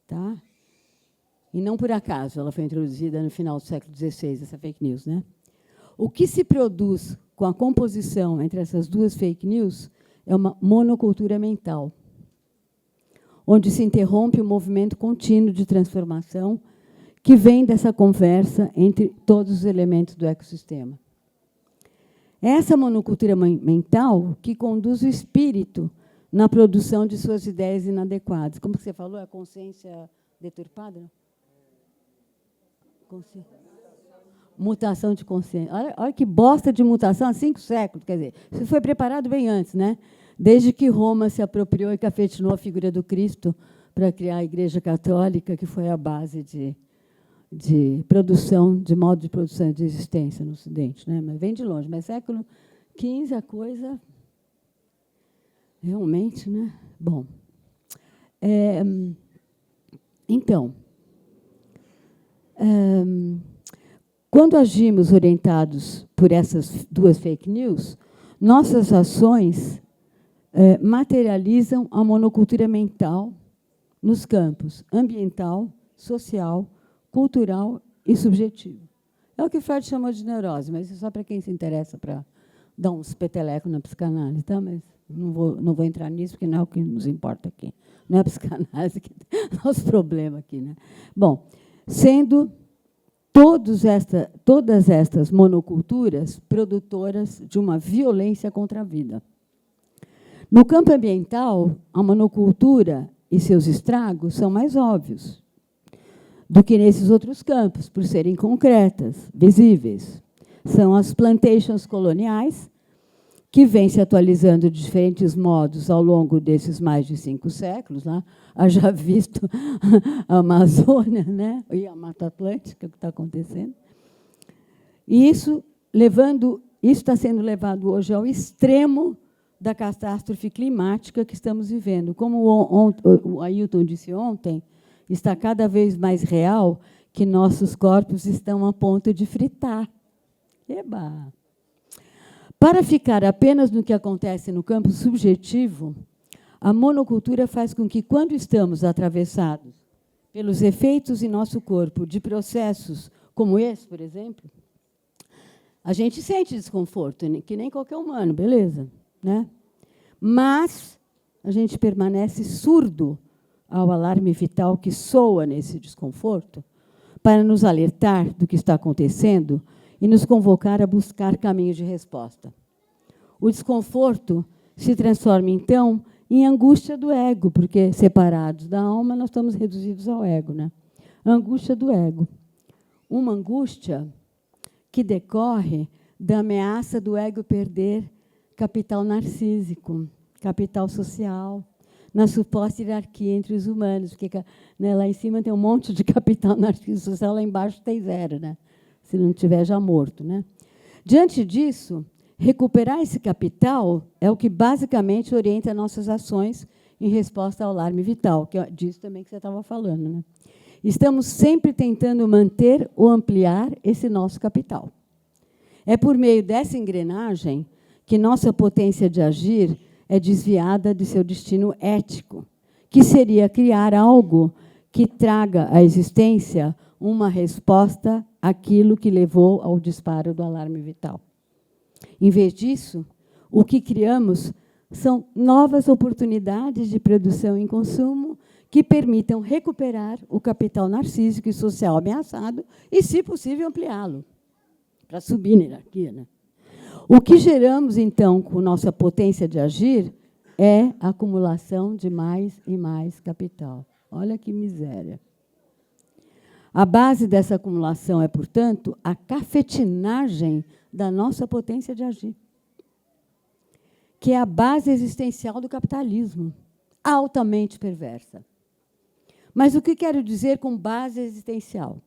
Tá? E não por acaso ela foi introduzida no final do século XVI, essa fake news, né? O que se produz com a composição entre essas duas fake news é uma monocultura mental, onde se interrompe o movimento contínuo de transformação que vem dessa conversa entre todos os elementos do ecossistema. É essa monocultura mental que conduz o espírito na produção de suas ideias inadequadas. Como você falou, a consciência deturpada? Mutação de consciência. Olha que bosta de mutação há 5 séculos. Quer dizer, isso foi preparado bem antes, né? Desde que Roma se apropriou e cafetinou a figura do Cristo para criar a Igreja Católica, que foi a base de produção, de modo de produção de existência no Ocidente, né? Mas vem de longe. Mas século XV a coisa realmente, né? Bom, então, quando agimos orientados por essas duas fake news, nossas ações materializam a monocultura mental nos campos ambiental, social, cultural e subjetivo. É o que Freud chamou de neurose, mas isso é só para quem se interessa para dar uns petelecos na psicanálise, tá? Mas não vou entrar nisso, porque não é o que nos importa aqui. Não é a psicanálise que é o nosso problema aqui, né? Bom, sendo todas estas monoculturas produtoras de uma violência contra a vida. No campo ambiental, a monocultura e seus estragos são mais óbvios do que nesses outros campos, por serem concretas, visíveis. São as plantations coloniais, que vêm se atualizando de diferentes modos ao longo desses mais de 5 séculos, lá, haja visto a Amazônia, né, e a Mata Atlântica, o que está acontecendo. E isso está sendo levado hoje ao extremo da catástrofe climática que estamos vivendo. Como o Ailton disse ontem, está cada vez mais real que nossos corpos estão a ponto de fritar. Eba! Para ficar apenas no que acontece no campo subjetivo, a monocultura faz com que, quando estamos atravessados pelos efeitos em nosso corpo de processos como esse, por exemplo, a gente sente desconforto, que nem qualquer humano, beleza, né? Mas a gente permanece surdo ao alarme vital que soa nesse desconforto para nos alertar do que está acontecendo e nos convocar a buscar caminhos de resposta. O desconforto se transforma, então, em angústia do ego, porque, separados da alma, nós estamos reduzidos ao ego, né? A angústia do ego. Uma angústia que decorre da ameaça do ego perder capital narcísico, capital social, na suposta hierarquia entre os humanos, porque, né, lá em cima tem um monte de capital narcísico social, lá embaixo tem 0, né? Se não tiver já morto, né? Diante disso, recuperar esse capital é o que basicamente orienta nossas ações em resposta ao alarme vital, que é disso também que você estava falando, né? Estamos sempre tentando manter ou ampliar esse nosso capital. É por meio dessa engrenagem que nossa potência de agir é desviada de seu destino ético, que seria criar algo que traga à existência uma resposta àquilo que levou ao disparo do alarme vital. Em vez disso, o que criamos são novas oportunidades de produção e consumo que permitam recuperar o capital narcísico e social ameaçado e, se possível, ampliá-lo, para subir na hierarquia, né? O que geramos, então, com nossa potência de agir é a acumulação de mais e mais capital. Olha que miséria. A base dessa acumulação é, portanto, a cafetinagem da nossa potência de agir, que é a base existencial do capitalismo, altamente perversa. Mas o que quero dizer com base existencial?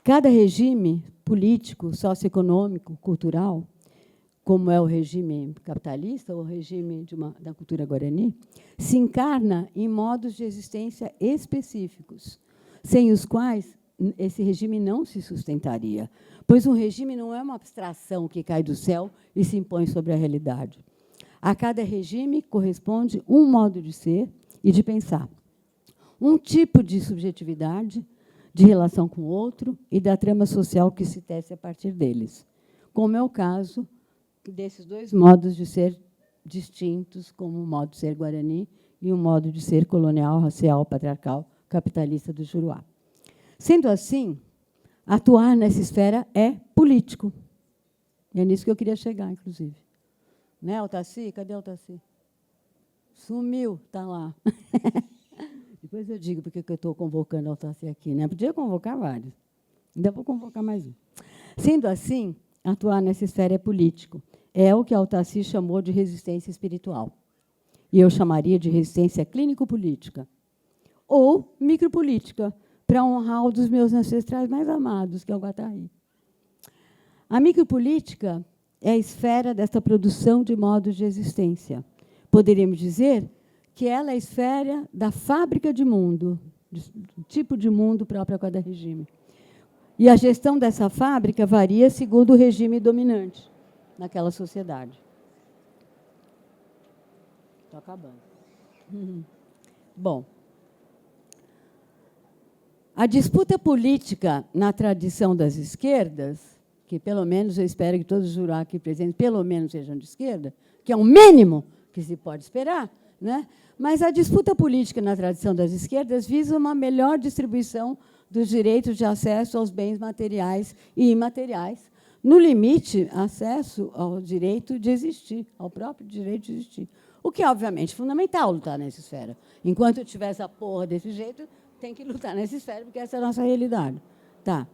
Cada regime político, socioeconômico, cultural, como é o regime capitalista ou o regime da cultura guarani, se encarna em modos de existência específicos, sem os quais esse regime não se sustentaria, pois um regime não é uma abstração que cai do céu e se impõe sobre a realidade. A cada regime corresponde um modo de ser e de pensar, um tipo de subjetividade, de relação com o outro e da trama social que se tece a partir deles, como é o caso desses dois modos de ser distintos, como o modo de ser guarani e o modo de ser colonial, racial, patriarcal, capitalista do Juruá. Sendo assim, atuar nessa esfera é político. É nisso que eu queria chegar, inclusive. Né, Altaci? Cadê Altaci? Sumiu, está lá. Depois eu digo porque eu estou convocando a Altaci aqui, né? Podia convocar vários. Ainda vou convocar mais um. Sendo assim, atuar nessa esfera é político. É o que Altaci chamou de resistência espiritual. E eu chamaria de resistência clínico-política. Ou micropolítica, para honrar um dos meus ancestrais mais amados, que é o Guattari. A micropolítica é a esfera desta produção de modos de existência. Poderíamos dizer que ela é a esfera da fábrica de mundo, do tipo de mundo próprio a cada regime. E a gestão dessa fábrica varia segundo o regime dominante naquela sociedade. Estou acabando. Bom, a disputa política na tradição das esquerdas, que pelo menos eu espero que todos os jurados aqui presentes pelo menos sejam de esquerda, que é o mínimo que se pode esperar, né? Mas a disputa política na tradição das esquerdas visa uma melhor distribuição dos direitos de acesso aos bens materiais e imateriais, no limite, acesso ao direito de existir, ao próprio direito de existir. O que é, obviamente, fundamental lutar nessa esfera. Enquanto eu tiver essa porra desse jeito, tem que lutar nessa esfera, porque essa é a nossa realidade. Tá.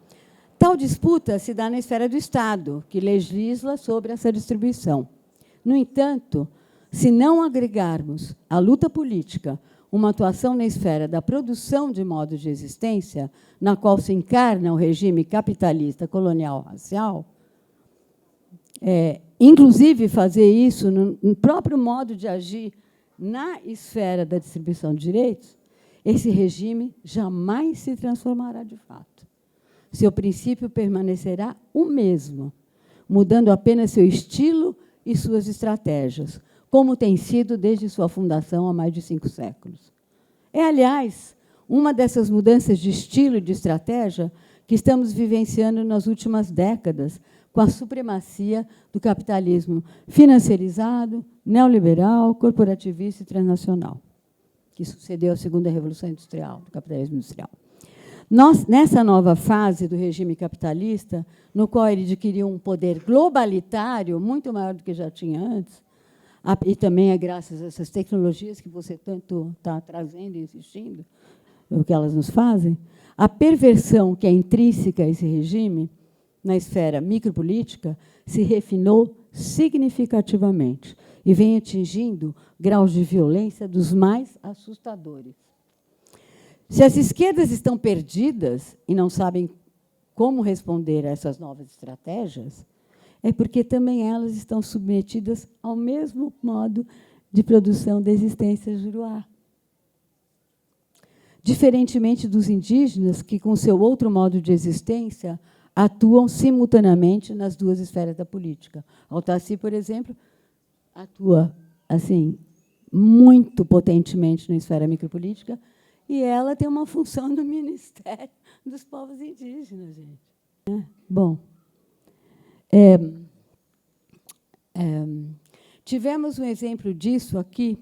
Tal disputa se dá na esfera do Estado, que legisla sobre essa distribuição. No entanto, se não agregarmos à luta política uma atuação na esfera da produção de modos de existência, na qual se encarna o regime capitalista, colonial, racial, inclusive fazer isso no próprio modo de agir na esfera da distribuição de direitos, esse regime jamais se transformará de fato. Seu princípio permanecerá o mesmo, mudando apenas seu estilo e suas estratégias, como tem sido desde sua fundação há mais de 5 séculos. É, aliás, uma dessas mudanças de estilo e de estratégia que estamos vivenciando nas últimas décadas, com a supremacia do capitalismo financiarizado, neoliberal, corporativista e transnacional, que sucedeu à segunda revolução industrial, do capitalismo industrial. Nessa nova fase do regime capitalista, no qual ele adquiriu um poder globalitário muito maior do que já tinha antes, e também é graças a essas tecnologias que você tanto está trazendo e insistindo, o que elas nos fazem, a perversão que é intrínseca a esse regime, na esfera micropolítica, se refinou significativamente e vem atingindo graus de violência dos mais assustadores. Se as esquerdas estão perdidas e não sabem como responder a essas novas estratégias, é porque também elas estão submetidas ao mesmo modo de produção da existência juruá. Diferentemente dos indígenas, que, com seu outro modo de existência, atuam simultaneamente nas duas esferas da política. Altaci, por exemplo, atua assim muito potentemente na esfera micropolítica, e ela tem uma função no Ministério dos Povos Indígenas, gente. Bom, tivemos um exemplo disso aqui,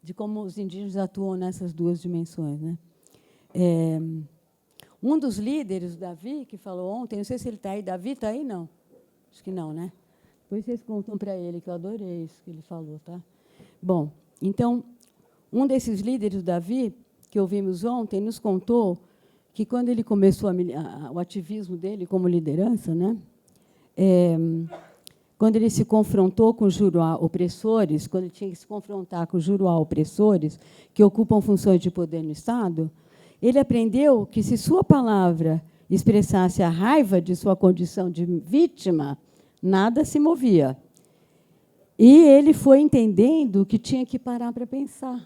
de como os indígenas atuam nessas duas dimensões, né? Um dos líderes, o Davi, que falou ontem, não sei se ele está aí. Davi está aí? Não. Acho que não, né? Depois vocês contam para ele, que eu adorei isso que ele falou. Tá? Bom, então, um desses líderes, o Davi, que ouvimos ontem, nos contou que, quando ele começou o ativismo dele como liderança, né, quando ele se confrontou com os juruá opressores, quando ele tinha que se confrontar com os juruá opressores, que ocupam funções de poder no Estado, ele aprendeu que, se sua palavra expressasse a raiva de sua condição de vítima, nada se movia. E ele foi entendendo que tinha que parar para pensar.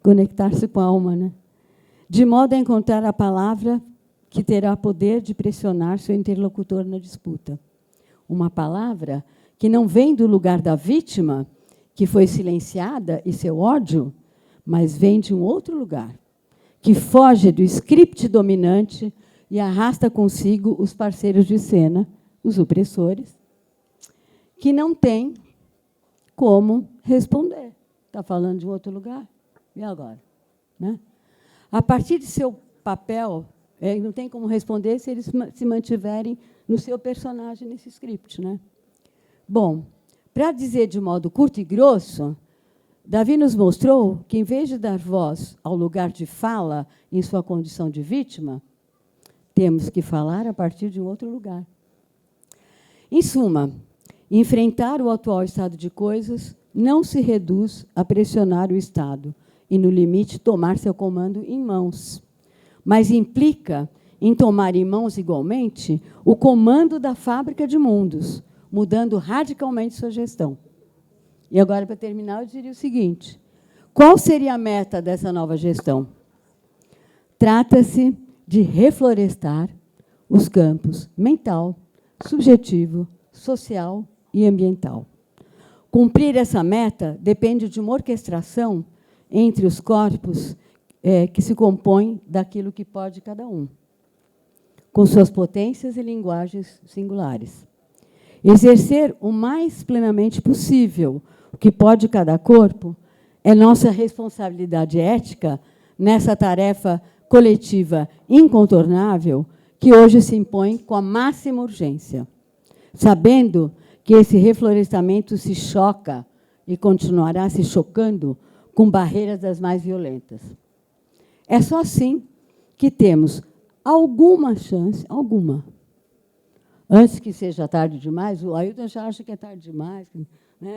Conectar-se com a alma, né? De modo a encontrar a palavra que terá poder de pressionar seu interlocutor na disputa. Uma palavra que não vem do lugar da vítima, que foi silenciada, e seu ódio, mas vem de um outro lugar, que foge do script dominante e arrasta consigo os parceiros de cena, os opressores, que não têm como responder. Está falando de um outro lugar? E agora? Né? A partir de seu papel, não tem como responder se eles se mantiverem no seu personagem, nesse script. Né? Bom, para dizer de modo curto e grosso, Davi nos mostrou que, em vez de dar voz ao lugar de fala em sua condição de vítima, temos que falar a partir de um outro lugar. Em suma, enfrentar o atual estado de coisas não se reduz a pressionar o Estado e, no limite, tomar seu comando em mãos, mas implica em tomar em mãos, igualmente, o comando da fábrica de mundos, mudando radicalmente sua gestão. E agora, para terminar, eu diria o seguinte: qual seria a meta dessa nova gestão? Trata-se de reflorestar os campos mental, subjetivo, social e ambiental. Cumprir essa meta depende de uma orquestração entre os corpos que se compõem daquilo que pode cada um, com suas potências e linguagens singulares. Exercer o mais plenamente possível o que pode cada corpo é nossa responsabilidade ética nessa tarefa coletiva incontornável que hoje se impõe com a máxima urgência, sabendo que esse reflorestamento se choca e continuará se chocando com barreiras das mais violentas. É só assim que temos alguma chance, alguma. Antes que seja tarde demais, o Ailton já acha que é tarde demais, né?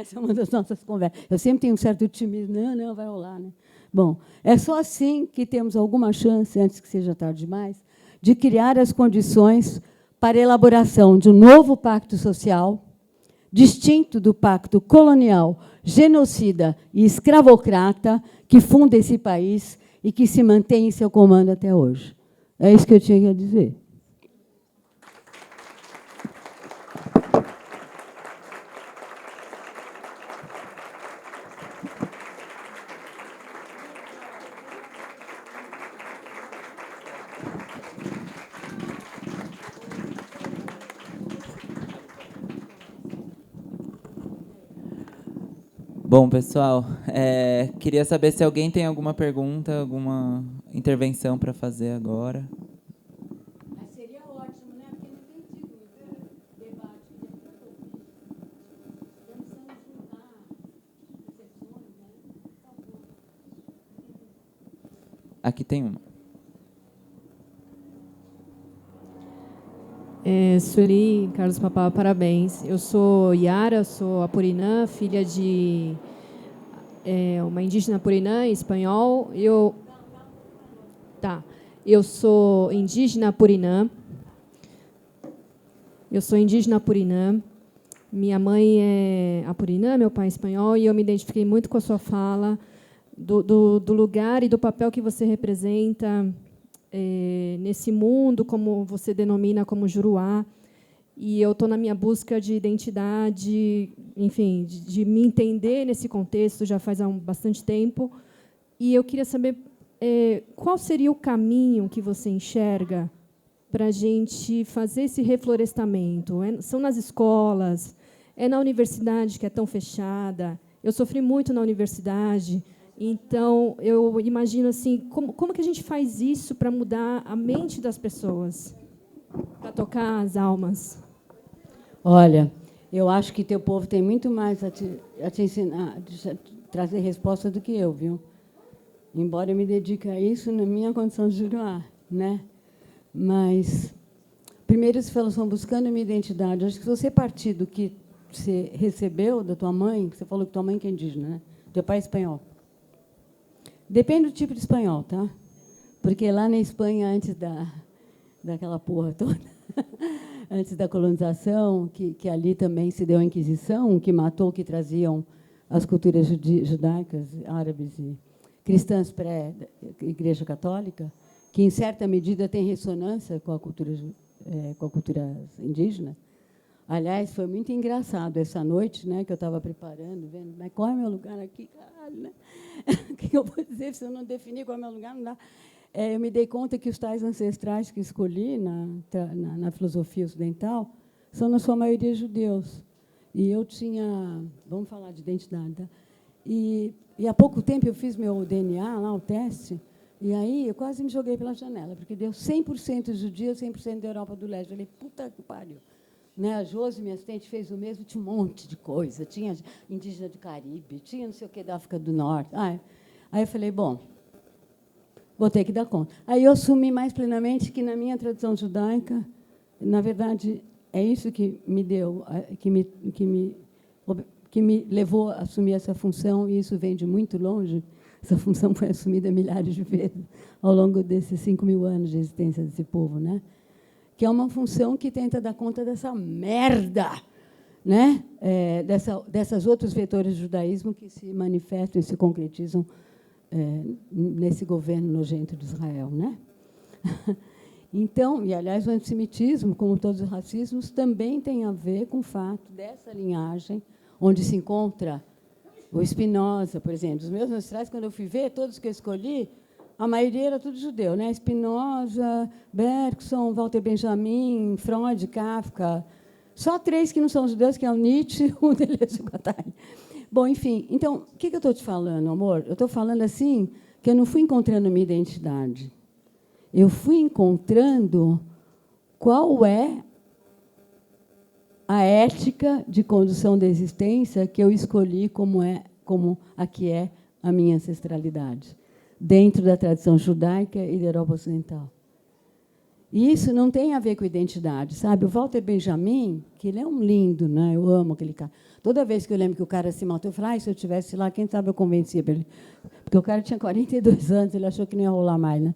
Essa é uma das nossas conversas. Eu sempre tenho um certo otimismo, não, vai rolar. Né? Bom, é só assim que temos alguma chance, antes que seja tarde demais, de criar as condições para a elaboração de um novo pacto social, distinto do pacto colonial, genocida e escravocrata que funda esse país e que se mantém em seu comando até hoje. É isso que eu tinha a dizer. Bom, pessoal, queria saber se alguém tem alguma pergunta, alguma intervenção para fazer agora. Seria ótimo, né? Porque não tem tido debate. Pensando em juntar percepções, né? Aqui tem uma. Sueli, Carlos Papá, parabéns. Eu sou Yara, sou apurinã, filha de uma indígena apurinã, em espanhol. Eu sou indígena apurinã. Minha mãe é apurinã, meu pai é espanhol, e eu me identifiquei muito com a sua fala do lugar e do papel que você representa nesse mundo, como você denomina como Juruá, e eu estou na minha busca de identidade, enfim, de me entender nesse contexto já faz bastante tempo, e eu queria saber qual seria o caminho que você enxerga para a gente fazer esse reflorestamento. São nas escolas, é na universidade que é tão fechada, Eu sofri muito na universidade, então eu imagino assim, como que a gente faz isso para mudar a mente das pessoas, para tocar as almas? Olha, eu acho que teu povo tem muito mais a te ensinar, a trazer resposta do que eu, viu? Embora eu me dedique a isso na minha condição de juruá, né? Mas, primeiro, você falou, estão buscando uma identidade. Acho que se você partir do que você recebeu da tua mãe, você falou que tua mãe que é indígena, né? Teu pai é espanhol. Depende do tipo de espanhol, tá? Porque lá na Espanha, antes daquela porra toda, antes da colonização, que ali também se deu a Inquisição, que matou, que traziam as culturas judaicas, árabes e cristãs pré-Igreja Católica, que, em certa medida, tem ressonância com a cultura indígena. Aliás, foi muito engraçado essa noite, né, que eu estava preparando, vendo, mas qual é o meu lugar aqui? Caralho, né? O que eu vou dizer se eu não definir qual é o meu lugar? Não dá. Eu me dei conta que os tais ancestrais que escolhi na filosofia ocidental são, na sua maioria, judeus. E eu tinha... Vamos falar de identidade, tá? E há pouco tempo eu fiz meu DNA, lá, o teste, e aí eu quase me joguei pela janela, porque deu 100% judia, 100% da Europa do Leste. Eu falei, puta que pariu. Né? A Josi, minha assistente, fez o mesmo, tinha um monte de coisa. Tinha indígena do Caribe, tinha não sei o que da África do Norte. Aí eu falei, bom, vou ter que dar conta. Aí eu assumi mais plenamente que, na minha tradição judaica, na verdade, é isso que me deu, que me levou a assumir essa função, e isso vem de muito longe. Essa função foi assumida milhares de vezes ao longo desses 5.000 anos de existência desse povo, né? Que é uma função que tenta dar conta dessa merda, né? Dessas outros vetores do judaísmo que se manifestam e se concretizam nesse governo nojento de Israel, né? Então, e, aliás, o antissemitismo, como todos os racismos, também tem a ver com o fato dessa linhagem, onde se encontra o Spinoza, por exemplo. Os meus ancestrais, quando eu fui ver, todos que eu escolhi, a maioria era tudo judeu, né? Spinoza, Bergson, Walter Benjamin, Freud, Kafka. Só 3 que não são judeus, que é o Nietzsche e o Deleuze e Guattari. Bom, enfim, então, o que eu estou te falando, amor? Eu estou falando assim, que eu não fui encontrando minha identidade. Eu fui encontrando qual é a ética de condução da existência que eu escolhi como a que é a minha ancestralidade, dentro da tradição judaica e da Europa Ocidental. E isso não tem a ver com identidade, sabe? O Walter Benjamin, que ele é um lindo, né? Eu amo aquele cara. Toda vez que eu lembro que o cara se matou, eu falo, se eu estivesse lá, quem sabe eu convencia para ele. Porque o cara tinha 42 anos, ele achou que não ia rolar mais, né?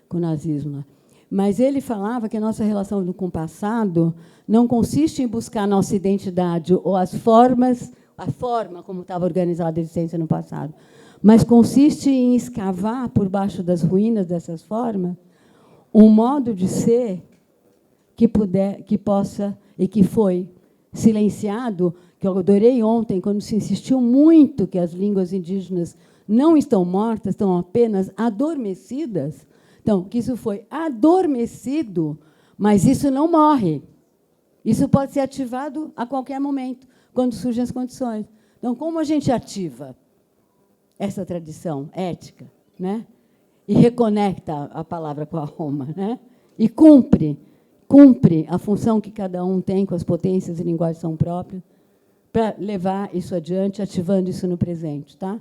Com o nazismo lá. Mas ele falava que a nossa relação com o passado não consiste em buscar a nossa identidade ou a forma como estava organizada a existência no passado, mas consiste em escavar por baixo das ruínas dessas formas um modo de ser que possa e que foi silenciado, que eu adorei ontem, quando se insistiu muito que as línguas indígenas não estão mortas, estão apenas adormecidas. Então, que isso foi adormecido, mas isso não morre. Isso pode ser ativado a qualquer momento, quando surgem as condições. Então, como a gente ativa essa tradição ética, né? E reconecta a palavra com a Roma, né? E cumpre a função que cada um tem com as potências e linguagens são próprias, para levar isso adiante, ativando isso no presente. Tá?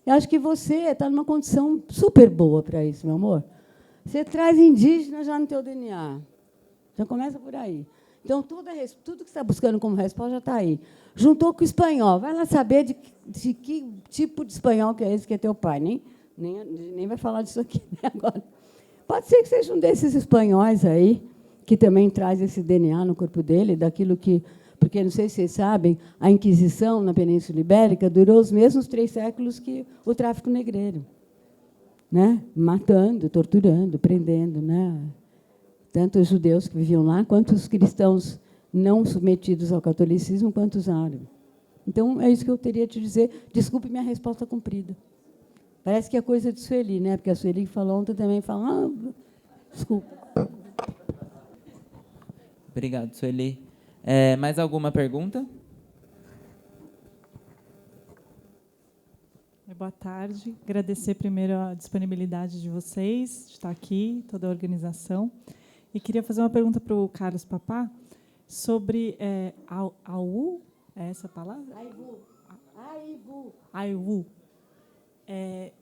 Eu acho que você está numa condição super boa para isso, meu amor. Você traz indígena já no teu DNA. Já começa por aí. Então, tudo que você está buscando como resposta já está aí. Juntou com o espanhol. Vai lá saber de que tipo de espanhol que é esse que é teu pai. Nem vai falar disso aqui, né, agora. Pode ser que seja um desses espanhóis aí, que também traz esse DNA no corpo dele, daquilo que... Porque, não sei se vocês sabem, a Inquisição na Península Ibérica durou os mesmos 3 séculos que o tráfico negreiro. Né? Matando, torturando, prendendo, né? Tanto os judeus que viviam lá, quanto os cristãos não submetidos ao catolicismo, quanto os árabes. Então, é isso que eu teria a te dizer. Desculpe minha resposta comprida. Parece que é coisa de Sueli, né? Porque a Sueli que falou ontem também fala... desculpa. Obrigado, Sueli. Mais alguma pergunta? Boa tarde. Agradecer primeiro a disponibilidade de vocês, de estar aqui, toda a organização. E queria fazer uma pergunta para o Carlos Papá sobre AU, é essa a palavra? AIVU.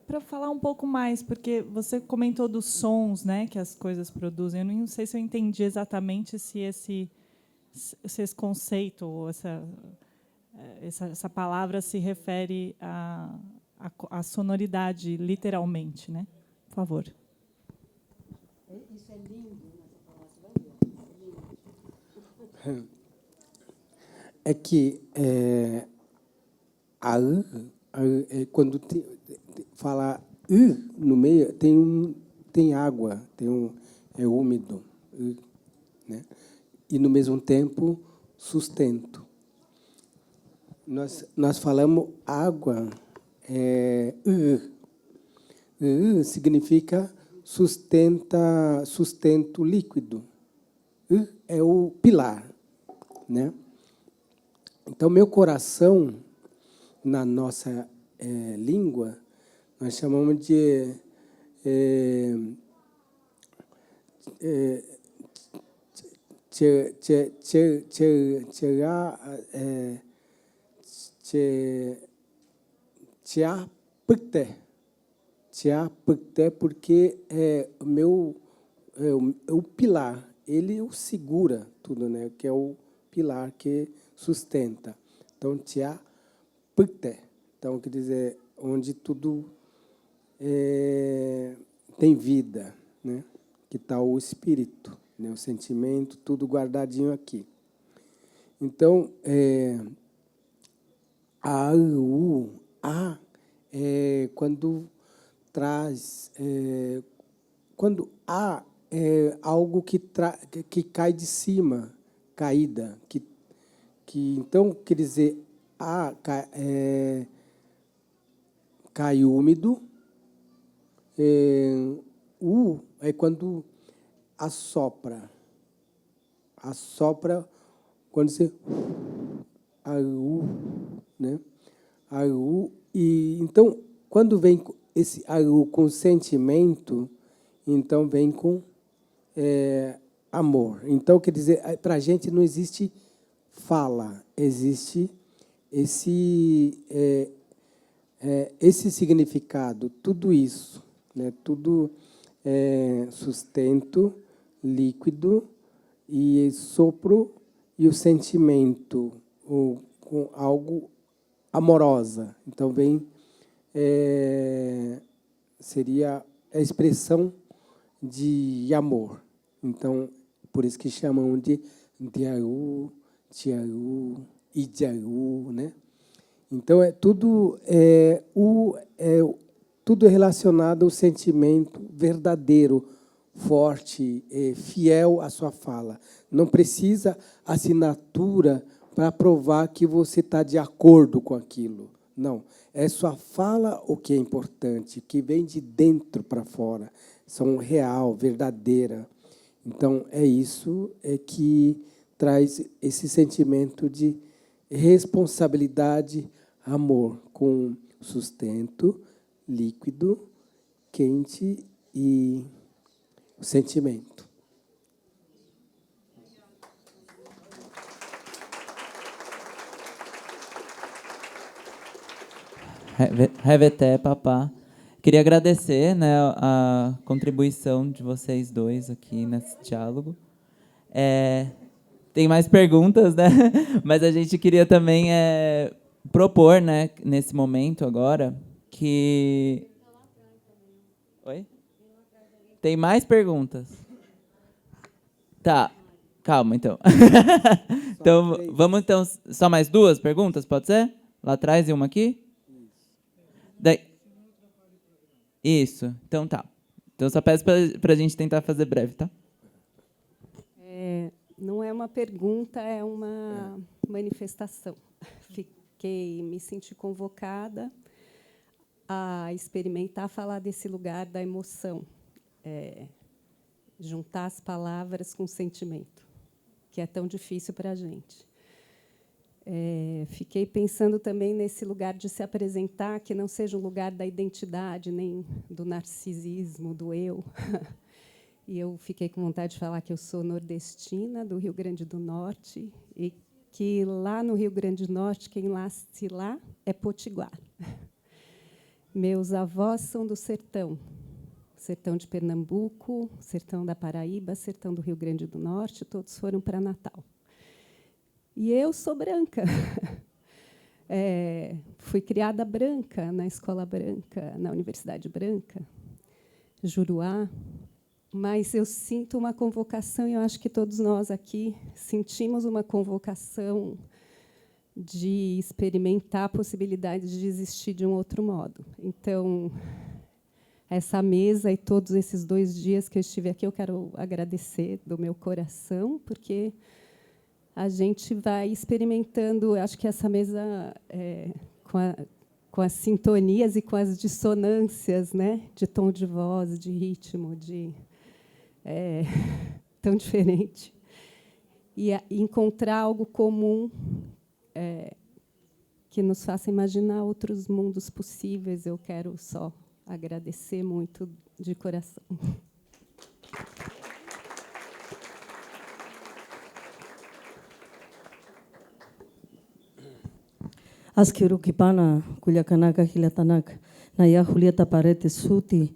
Para falar um pouco mais, porque você comentou dos sons, né, que as coisas produzem. Eu não sei se eu entendi exatamente se esse conceito, ou essa palavra se refere à sonoridade, literalmente, né? Por favor. Isso é lindo. É que quando fala no meio, tem água, é úmido, né? E, no mesmo tempo, sustento. Nós falamos água, significa sustento líquido. É o pilar, né? Então, meu coração, na nossa língua, nós chamamos de porque o pilar, ele o segura tudo, né? Que é o pilar que sustenta. Então, então, quer dizer, onde tudo tem vida, né? Que está o espírito, né? O sentimento, tudo guardadinho aqui. Então, quando traz... quando há algo que cai de cima, caída, então, quer dizer, cai úmido, é quando assopra, quando você né? E então, quando vem esse com sentimento, então vem com amor. Então, quer dizer, para a gente não existe fala, existe esse significado, tudo isso, né? Tudo sustento, líquido e sopro e o sentimento, com algo amorosa. Então, seria a expressão de amor. Então, por isso que chamam de Diaú, Tiaú, Idiaú, né? Então, tudo relacionado ao sentimento verdadeiro, forte, fiel à sua fala. Não precisa assinatura para provar que você está de acordo com aquilo. Não. É sua fala o que é importante, que vem de dentro para fora. São real, verdadeira. Então, é isso que traz esse sentimento de responsabilidade, amor, com sustento, líquido, quente e sentimento. Reveté, papá. Queria agradecer, né, a contribuição de vocês dois aqui nesse diálogo. Tem mais perguntas, né? Mas a gente queria também propor, né, nesse momento agora, que... Oi? Tem mais perguntas? Tá, calma, então. Então, vamos, então, só mais 2 perguntas, pode ser? Lá atrás e uma aqui? Isso, então tá. Então, só peço para a gente tentar fazer breve, tá? Não é uma pergunta, é uma manifestação. Me senti convocada a experimentar falar desse lugar da emoção, juntar as palavras com o sentimento, que é tão difícil para a gente. Fiquei pensando também nesse lugar de se apresentar, que não seja um lugar da identidade, nem do narcisismo, do eu. E eu fiquei com vontade de falar que eu sou nordestina, do Rio Grande do Norte, e que lá no Rio Grande do Norte, quem nasce lá é potiguar. Meus avós são do sertão de Pernambuco, sertão da Paraíba, sertão do Rio Grande do Norte, todos foram para Natal. E eu sou branca. Fui criada branca, na escola branca, na Universidade Branca, Juruá, mas eu sinto uma convocação, e eu acho que todos nós aqui sentimos uma convocação de experimentar a possibilidade de existir de um outro modo. Então, essa mesa e todos esses 2 dias que eu estive aqui, eu quero agradecer do meu coração, porque a gente vai experimentando, acho que essa mesa, com as sintonias e com as dissonâncias, né, de tom de voz, de ritmo, tão diferente, e encontrar algo comum que nos faça imaginar outros mundos possíveis. Eu quero só agradecer muito de coração. Askirukipana, Culiacanaka, Gilatanaka, Naya Julieta Paredes Suti,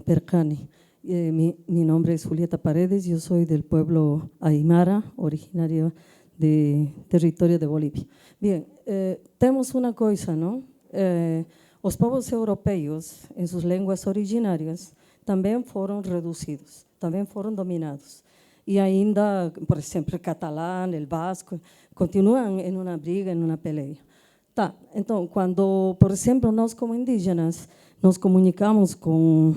Percani. Mi nombre es Julieta Paredes, yo soy del pueblo Aymara, originario de territorio de Bolivia. Bien, tenemos una cosa, ¿no? Los pueblos europeos, en sus lenguas originarias, también fueron reducidos, también fueron dominados. E ainda, por exemplo, o catalão, o basco, continuam em uma briga, em uma peleia. Tá, então, quando, por exemplo, nós como indígenas nos comunicamos com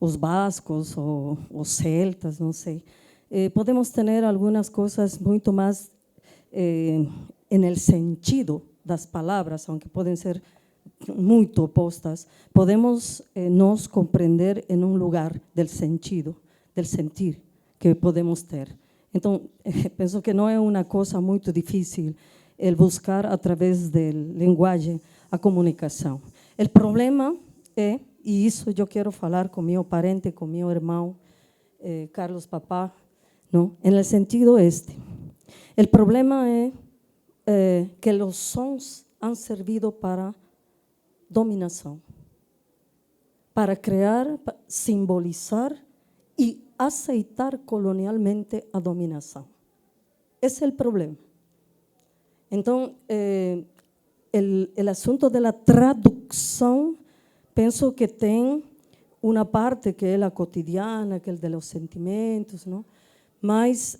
os bascos ou os celtas, não sei, podemos ter algumas coisas muito mais no sentido das palavras, aunque podem ser muito opostas, podemos nos compreender em um lugar del sentido, del sentir que podemos ter. Então, penso que não é uma coisa muito difícil el buscar a través da linguagem a comunicação. O problema é, e isso eu quero falar com meu parente, com meu irmão, Carlos Papá, não? En el sentido este. O problema é que os sons han servido para dominação, para criar, simbolizar e aceitar colonialmente a dominação. Esse é o problema. Então, o assunto da tradução, penso que tem uma parte que é a cotidiana, que é de los sentimentos, não? Mas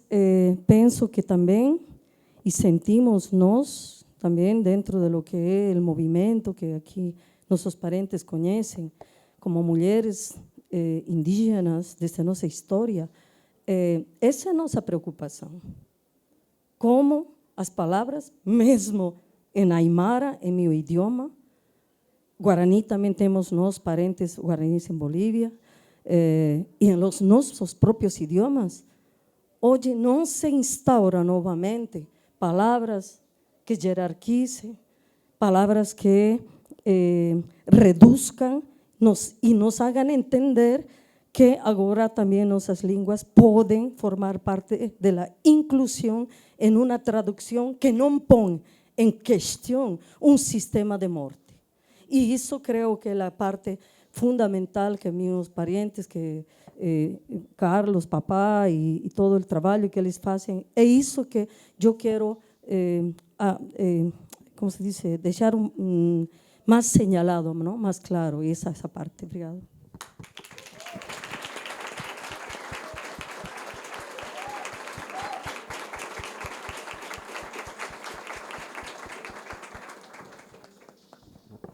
penso que também, e sentimos nós, também dentro de lo que é o movimento que aqui nossos parentes conhecem, como mulheres indígenas, desde nossa história, essa é a nossa preocupação. Como as palavras, mesmo em Aymara, em meu idioma, Guarani também temos nós parentes guaranis em Bolívia, e em los nossos próprios idiomas, hoje não se instaura novamente palavras que jerarquizem, palavras que reduzcam e nos hagam entender que agora também nossas línguas podem formar parte da inclusão em uma tradução que não põe em questão um sistema de morte. E isso creio que é a parte fundamental que meus parentes, que Carlos, Papá e todo o trabalho que eles fazem, é isso que eu quero, como se diz, deixar mais señalado, não? Mais claro, essa parte. Obrigada.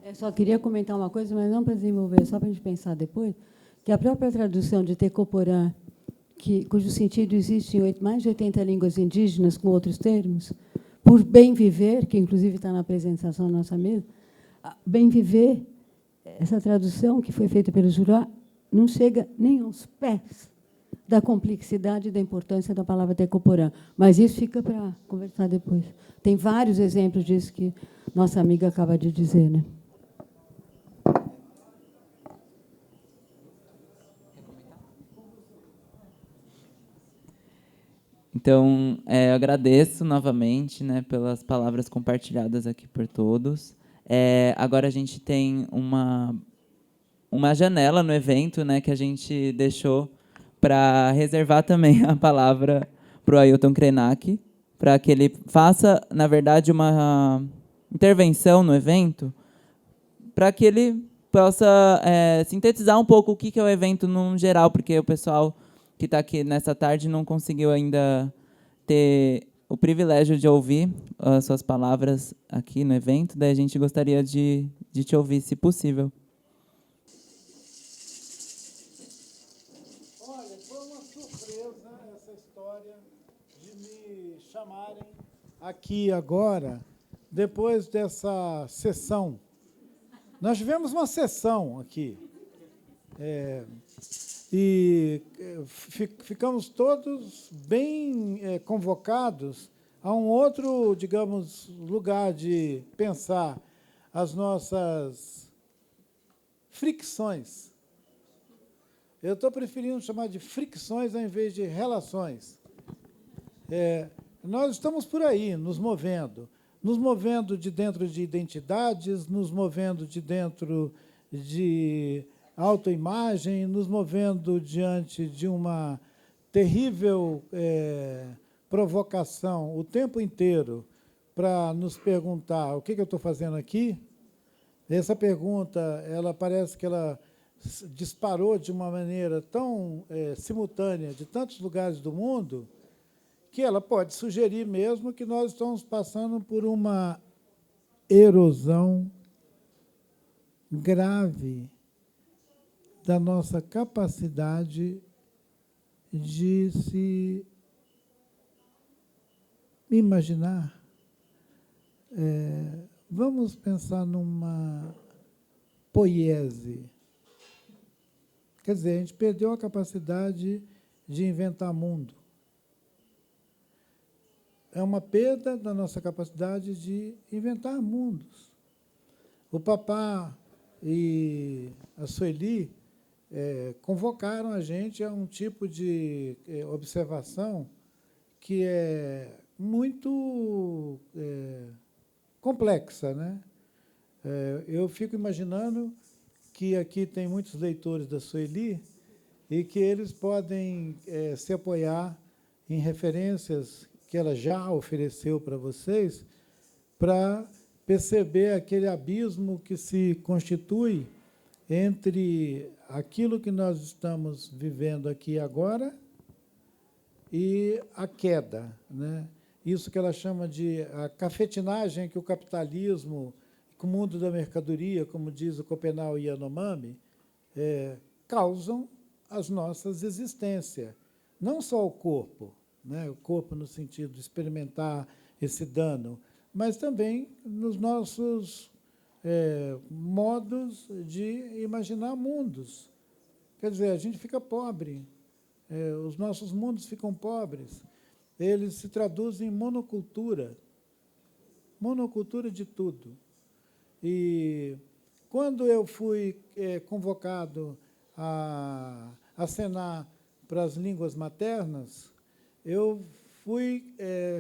Eu só queria comentar uma coisa, mas não para desenvolver, só para a gente pensar depois, que a própria tradução de Tecoporã, cujo sentido existe em mais de 80 línguas indígenas, com outros termos, por bem viver, que inclusive está na apresentação da nossa mesa, bem viver, essa tradução que foi feita pelo Jurá, não chega nem aos pés da complexidade e da importância da palavra Tecoporã. Mas isso fica para conversar depois. Tem vários exemplos disso que nossa amiga acaba de dizer, né? Então, eu agradeço novamente, né, pelas palavras compartilhadas aqui por todos. Agora a gente tem uma janela no evento, né, que a gente deixou para reservar também a palavra para o Ailton Krenak, para que ele faça, na verdade, uma intervenção no evento, para que ele possa sintetizar um pouco o que é o evento no geral, porque o pessoal que está aqui nessa tarde não conseguiu ainda ter o privilégio de ouvir as suas palavras aqui no evento, daí a gente gostaria de te ouvir, se possível. Olha, foi uma surpresa essa história de me chamarem aqui agora, depois dessa sessão. Nós tivemos uma sessão aqui. E ficamos todos bem convocados a um outro, digamos, lugar de pensar as nossas fricções. Eu estou preferindo chamar de fricções ao invés de relações. Nós estamos por aí, nos movendo de dentro de identidades, nos movendo de dentro de autoimagem, nos movendo diante de uma terrível provocação o tempo inteiro para nos perguntar o que eu estou fazendo aqui. Essa pergunta, ela parece que ela disparou de uma maneira tão simultânea de tantos lugares do mundo que ela pode sugerir mesmo que nós estamos passando por uma erosão grave da nossa capacidade de se imaginar. Vamos pensar numa poiese. Quer dizer, a gente perdeu a capacidade de inventar mundo. É uma perda da nossa capacidade de inventar mundos. O Papá e a Sueli convocaram a gente a um tipo de observação que é muito complexa, né? Eu fico imaginando que aqui tem muitos leitores da Sueli e que eles podem se apoiar em referências que ela já ofereceu para vocês, para perceber aquele abismo que se constitui entre aquilo que nós estamos vivendo aqui agora e a queda, né? Isso que ela chama de a cafetinagem que o capitalismo, que o mundo da mercadoria, como diz o Copenau Yanomami, causam às nossas existências. Não só o corpo, né? O corpo no sentido de experimentar esse dano, mas também nos nossos modos de imaginar mundos. Quer dizer, a gente fica pobre, os nossos mundos ficam pobres, eles se traduzem em monocultura de tudo. E quando eu fui convocado a acenar para as línguas maternas, eu fui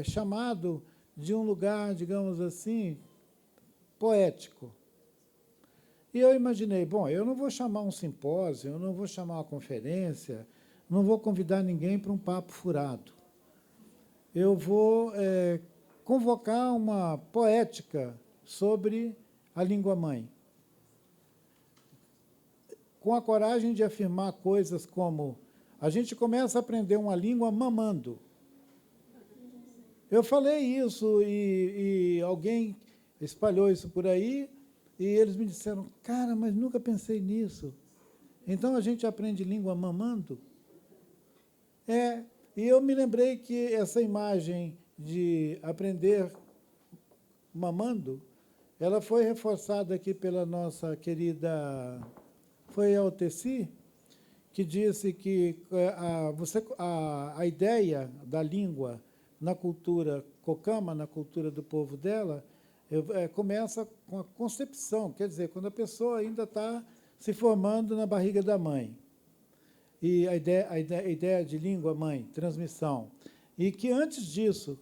chamado de um lugar, digamos assim, poético. E eu imaginei, bom, eu não vou chamar um simpósio, eu não vou chamar uma conferência, não vou convidar ninguém para um papo furado. Eu vou convocar uma poética sobre a língua-mãe, com a coragem de afirmar coisas como a gente começa a aprender uma língua mamando. Eu falei isso e alguém espalhou isso por aí e eles me disseram, cara, mas nunca pensei nisso. Então, a gente aprende língua mamando? E eu me lembrei que essa imagem de aprender mamando, ela foi reforçada aqui pela nossa querida, foi a Oteci, que disse que a ideia da língua na cultura cocama, na cultura do povo dela, começa com a concepção, quer dizer, quando a pessoa ainda está se formando na barriga da mãe. E a ideia de língua-mãe, transmissão. E que, antes disso,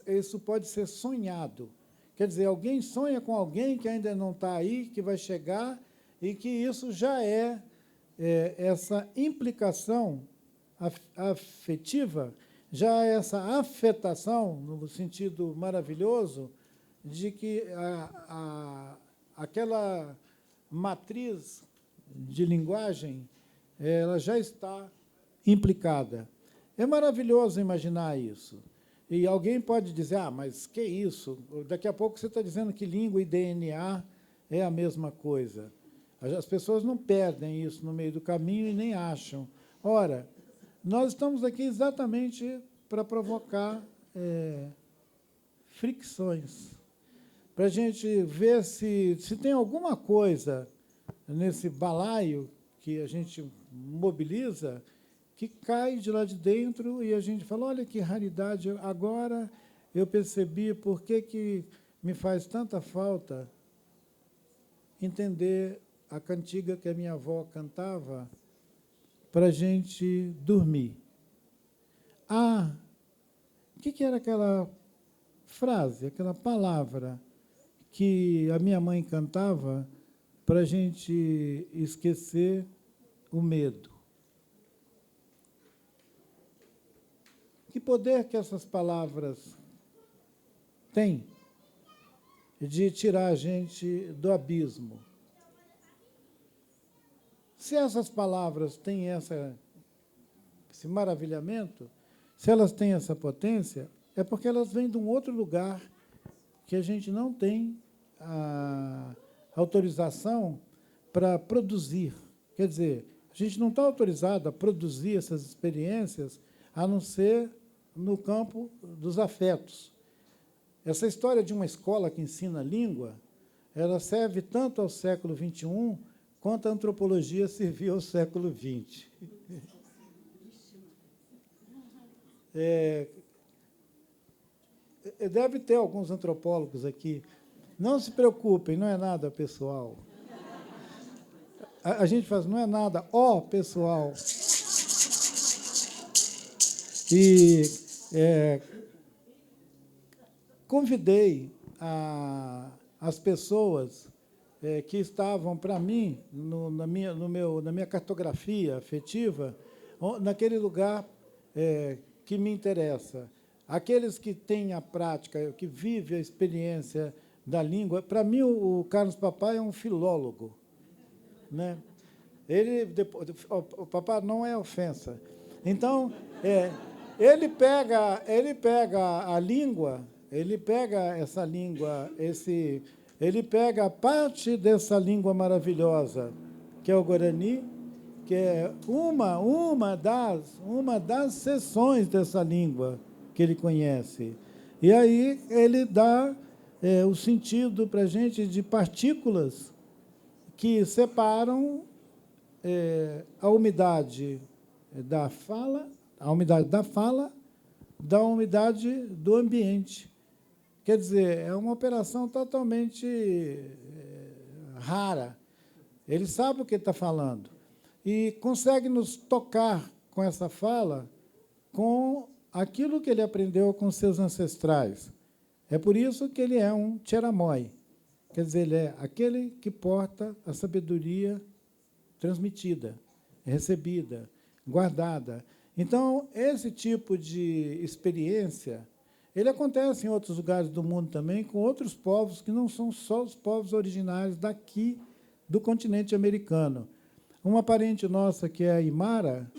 isso pode ser sonhado. Quer dizer, alguém sonha com alguém que ainda não está aí, que vai chegar, e que isso já essa implicação afetiva, já essa afetação, no sentido maravilhoso, de que aquela matriz de linguagem ela já está implicada. É maravilhoso imaginar isso. E alguém pode dizer, mas que isso? Daqui a pouco você está dizendo que língua e DNA é a mesma coisa. As pessoas não perdem isso no meio do caminho e nem acham. Ora, nós estamos aqui exatamente para provocar fricções, para a gente ver se tem alguma coisa nesse balaio que a gente mobiliza que cai de lá de dentro e a gente fala, olha que raridade, agora eu percebi por que me faz tanta falta entender a cantiga que a minha avó cantava para a gente dormir. O que era aquela frase, aquela palavra que a minha mãe cantava para a gente esquecer o medo? Que poder que essas palavras têm de tirar a gente do abismo? Se essas palavras têm esse maravilhamento, se elas têm essa potência, é porque elas vêm de um outro lugar que a gente não tem a autorização para produzir. Quer dizer, a gente não está autorizado a produzir essas experiências a não ser no campo dos afetos. Essa história de uma escola que ensina língua, ela serve tanto ao século XXI quanto a antropologia serviu ao século XX. Deve ter alguns antropólogos aqui. Não se preocupem, não é nada pessoal. A gente faz, não é nada pessoal. E convidei as pessoas que estavam, para mim, na minha cartografia afetiva, naquele lugar que me interessa. Aqueles que têm a prática, que vivem a experiência da língua. Para mim, o Carlos Papai é um filólogo, né? O Papai não é ofensa. Então, ele pega a língua, ele pega essa língua, ele pega parte dessa língua maravilhosa, que é o Guarani, que é uma das seções dessa língua que ele conhece. E aí ele dá o sentido para a gente de partículas que separam a umidade da fala da umidade do ambiente. Quer dizer, é uma operação totalmente rara. Ele sabe o que ele está falando e consegue nos tocar com essa fala, com aquilo que ele aprendeu com seus ancestrais. É por isso que ele é um Tcheramói. Quer dizer, ele é aquele que porta a sabedoria transmitida, recebida, guardada. Então, esse tipo de experiência, ele acontece em outros lugares do mundo também, com outros povos que não são só os povos originários daqui do continente americano. Uma parente nossa, que é a Imara,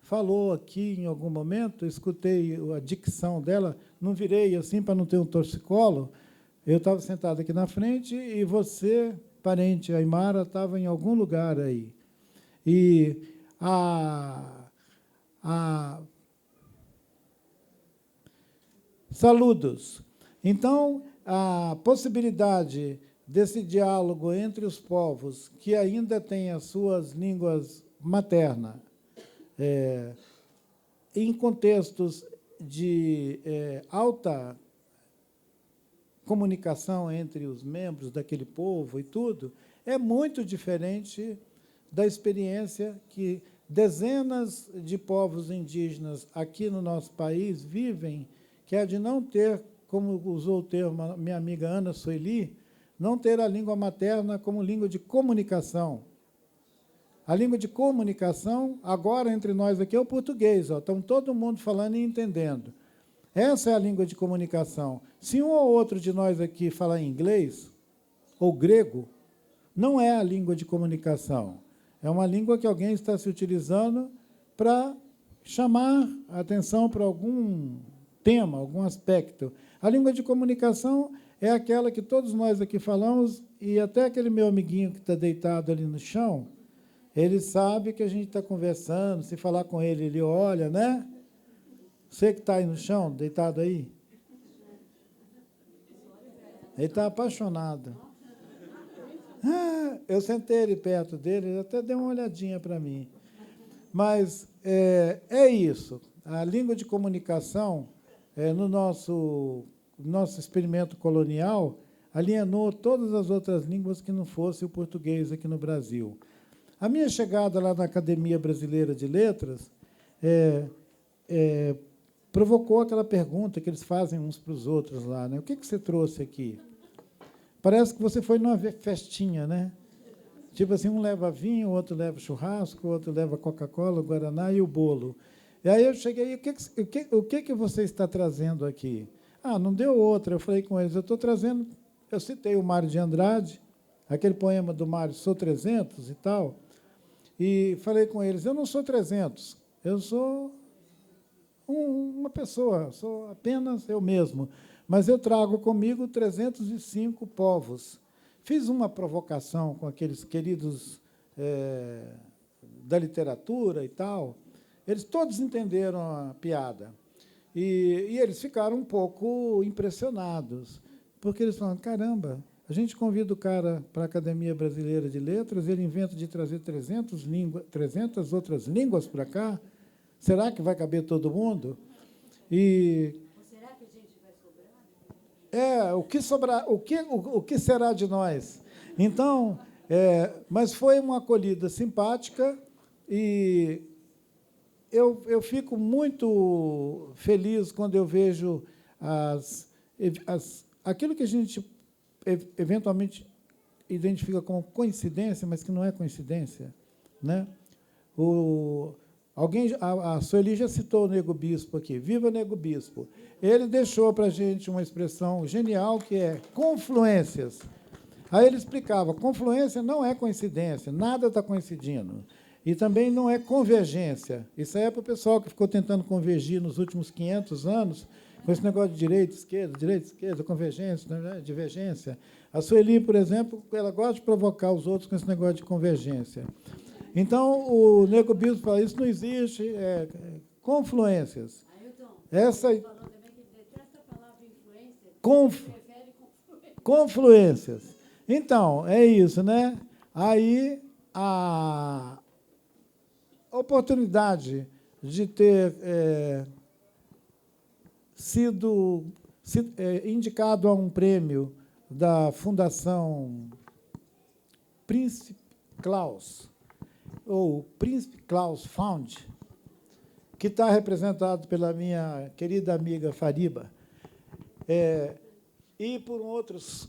falou aqui em algum momento, escutei a dicção dela, não virei assim para não ter um torcicolo, eu estava sentado aqui na frente e você, parente, a Imara, estava em algum lugar aí. E saludos. Então, a possibilidade desse diálogo entre os povos que ainda têm as suas línguas materna. Em contextos de alta comunicação entre os membros daquele povo e tudo, é muito diferente da experiência que dezenas de povos indígenas aqui no nosso país vivem, que é de não ter, como usou o termo minha amiga Ana Sueli, não ter a língua materna como língua de comunicação. A língua de comunicação, agora, entre nós aqui, é o português. Estamos todo mundo falando e entendendo. Essa é a língua de comunicação. Se um ou outro de nós aqui falar inglês ou grego, não é a língua de comunicação. É uma língua que alguém está se utilizando para chamar a atenção para algum tema, algum aspecto. A língua de comunicação é aquela que todos nós aqui falamos, e até aquele meu amiguinho que está deitado ali no chão, ele sabe que a gente está conversando, se falar com ele, ele olha, né? Você que está aí no chão, deitado aí, ele está apaixonado. Eu sentei ele perto dele, ele até deu uma olhadinha para mim. Mas é isso. A língua de comunicação, no nosso experimento colonial, alienou todas as outras línguas que não fosse o português aqui no Brasil. A minha chegada lá na Academia Brasileira de Letras provocou aquela pergunta que eles fazem uns para os outros lá, né? O que você trouxe aqui? Parece que você foi numa festinha, né? Tipo assim, um leva vinho, o outro leva churrasco, o outro leva Coca-Cola, o Guaraná e o bolo. E aí eu cheguei, o que você está trazendo aqui? Não deu outra. Eu falei com eles, eu citei o Mário de Andrade, aquele poema do Mário, Sou 300 e tal, e falei com eles, eu não sou 300, eu sou uma pessoa, sou apenas eu mesmo, mas eu trago comigo 305 povos. Fiz uma provocação com aqueles queridos da literatura e tal, eles todos entenderam a piada, e eles ficaram um pouco impressionados, porque eles falaram, caramba, a gente convida o cara para a Academia Brasileira de Letras, ele inventa de trazer 300 outras línguas para cá. Será que vai caber todo mundo? Será que a gente vai sobrar? O que será de nós? Então, mas foi uma acolhida simpática e eu fico muito feliz quando eu vejo aquilo que a gente eventualmente identifica como coincidência, mas que não é coincidência, né? A Sueli já citou o Nego Bispo aqui. Viva Nego Bispo! Ele deixou para a gente uma expressão genial que é confluências. Aí ele explicava, confluência não é coincidência, nada está coincidindo. E também não é convergência. Isso aí é para o pessoal que ficou tentando convergir nos últimos 500 anos, com esse negócio de direita, esquerda, convergência, divergência. A Sueli, por exemplo, ela gosta de provocar os outros com esse negócio de convergência. Então, o Nego Bispo fala, isso não existe, confluências. Essa falou também que detesta a palavra influência, confluências. Então, é isso, né? Aí, a oportunidade de ter sido indicado a um prêmio da Fundação Príncipe Claus, ou Príncipe Claus Fund, que está representado pela minha querida amiga Fariba, e por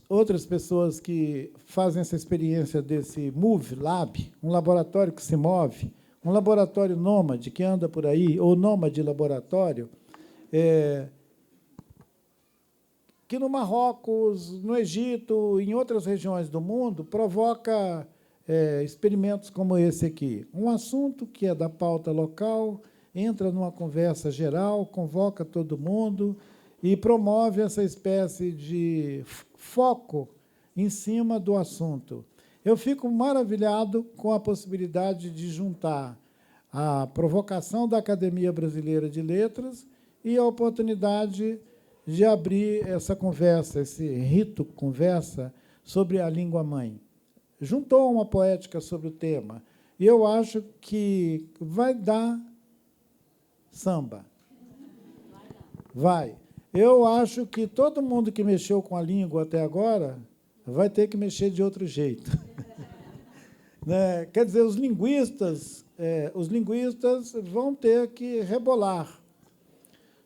outras pessoas que fazem essa experiência desse Move Lab, um laboratório que se move, um laboratório nômade que anda por aí, ou nômade laboratório, que no Marrocos, no Egito, em outras regiões do mundo, provoca experimentos como esse aqui. Um assunto que é da pauta local, entra numa conversa geral, convoca todo mundo e promove essa espécie de foco em cima do assunto. Eu fico maravilhado com a possibilidade de juntar a provocação da Academia Brasileira de Letras e a oportunidade de abrir essa conversa, esse rito conversa sobre a língua-mãe. Juntou uma poética sobre o tema E eu acho que vai dar samba. Vai. Eu acho que todo mundo que mexeu com a língua até agora vai ter que mexer de outro jeito. Né? Quer dizer, os linguistas vão ter que rebolar,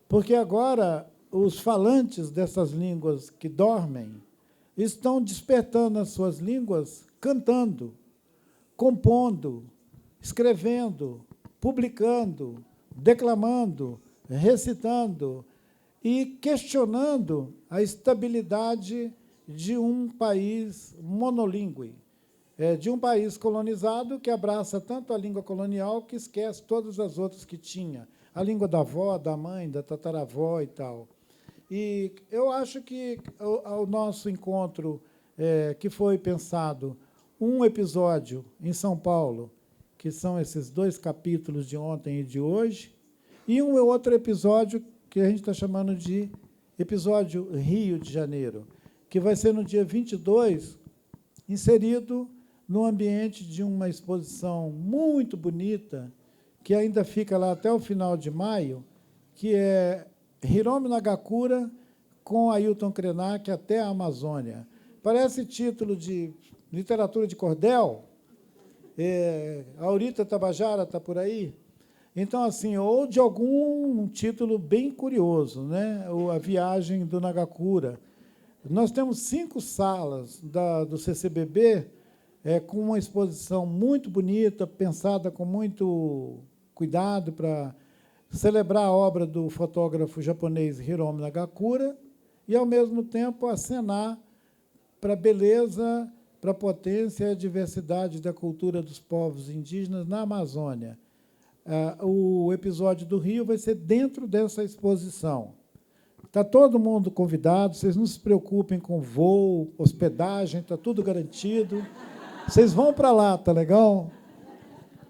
porque agora os falantes dessas línguas que dormem estão despertando as suas línguas cantando, compondo, escrevendo, publicando, declamando, recitando e questionando a estabilidade de um país monolíngue, de um país colonizado que abraça tanto a língua colonial que esquece todas as outras que tinha, a língua da avó, da mãe, da tataravó e tal. E eu acho que o nosso encontro, que foi pensado um episódio em São Paulo, que são esses 2 capítulos de ontem e de hoje, e um outro episódio que a gente está chamando de episódio Rio de Janeiro, que vai ser no dia 22, inserido no ambiente de uma exposição muito bonita, que ainda fica lá até o final de maio, que é Hiromi Nagakura com Ailton Krenak até a Amazônia. Parece título de literatura de cordel. A Aurita Tabajara está por aí. Então, assim, ou de algum título bem curioso, né? A viagem do Nagakura. Nós temos 5 salas do CCBB, com uma exposição muito bonita, pensada com muito cuidado para celebrar a obra do fotógrafo japonês Hiromi Nagakura e, ao mesmo tempo, acenar para a beleza, para a potência e a diversidade da cultura dos povos indígenas na Amazônia. O episódio do Rio vai ser dentro dessa exposição. Está todo mundo convidado, vocês não se preocupem com voo, hospedagem, está tudo garantido. Vocês vão para lá, tá legal?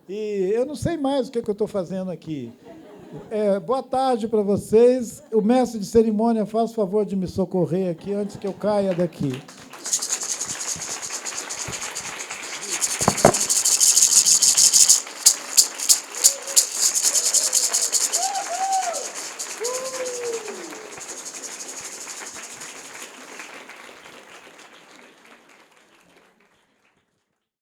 E eu não sei mais o que eu estou fazendo aqui. Boa tarde para vocês. O mestre de cerimônia, faz o favor de me socorrer aqui antes que eu caia daqui.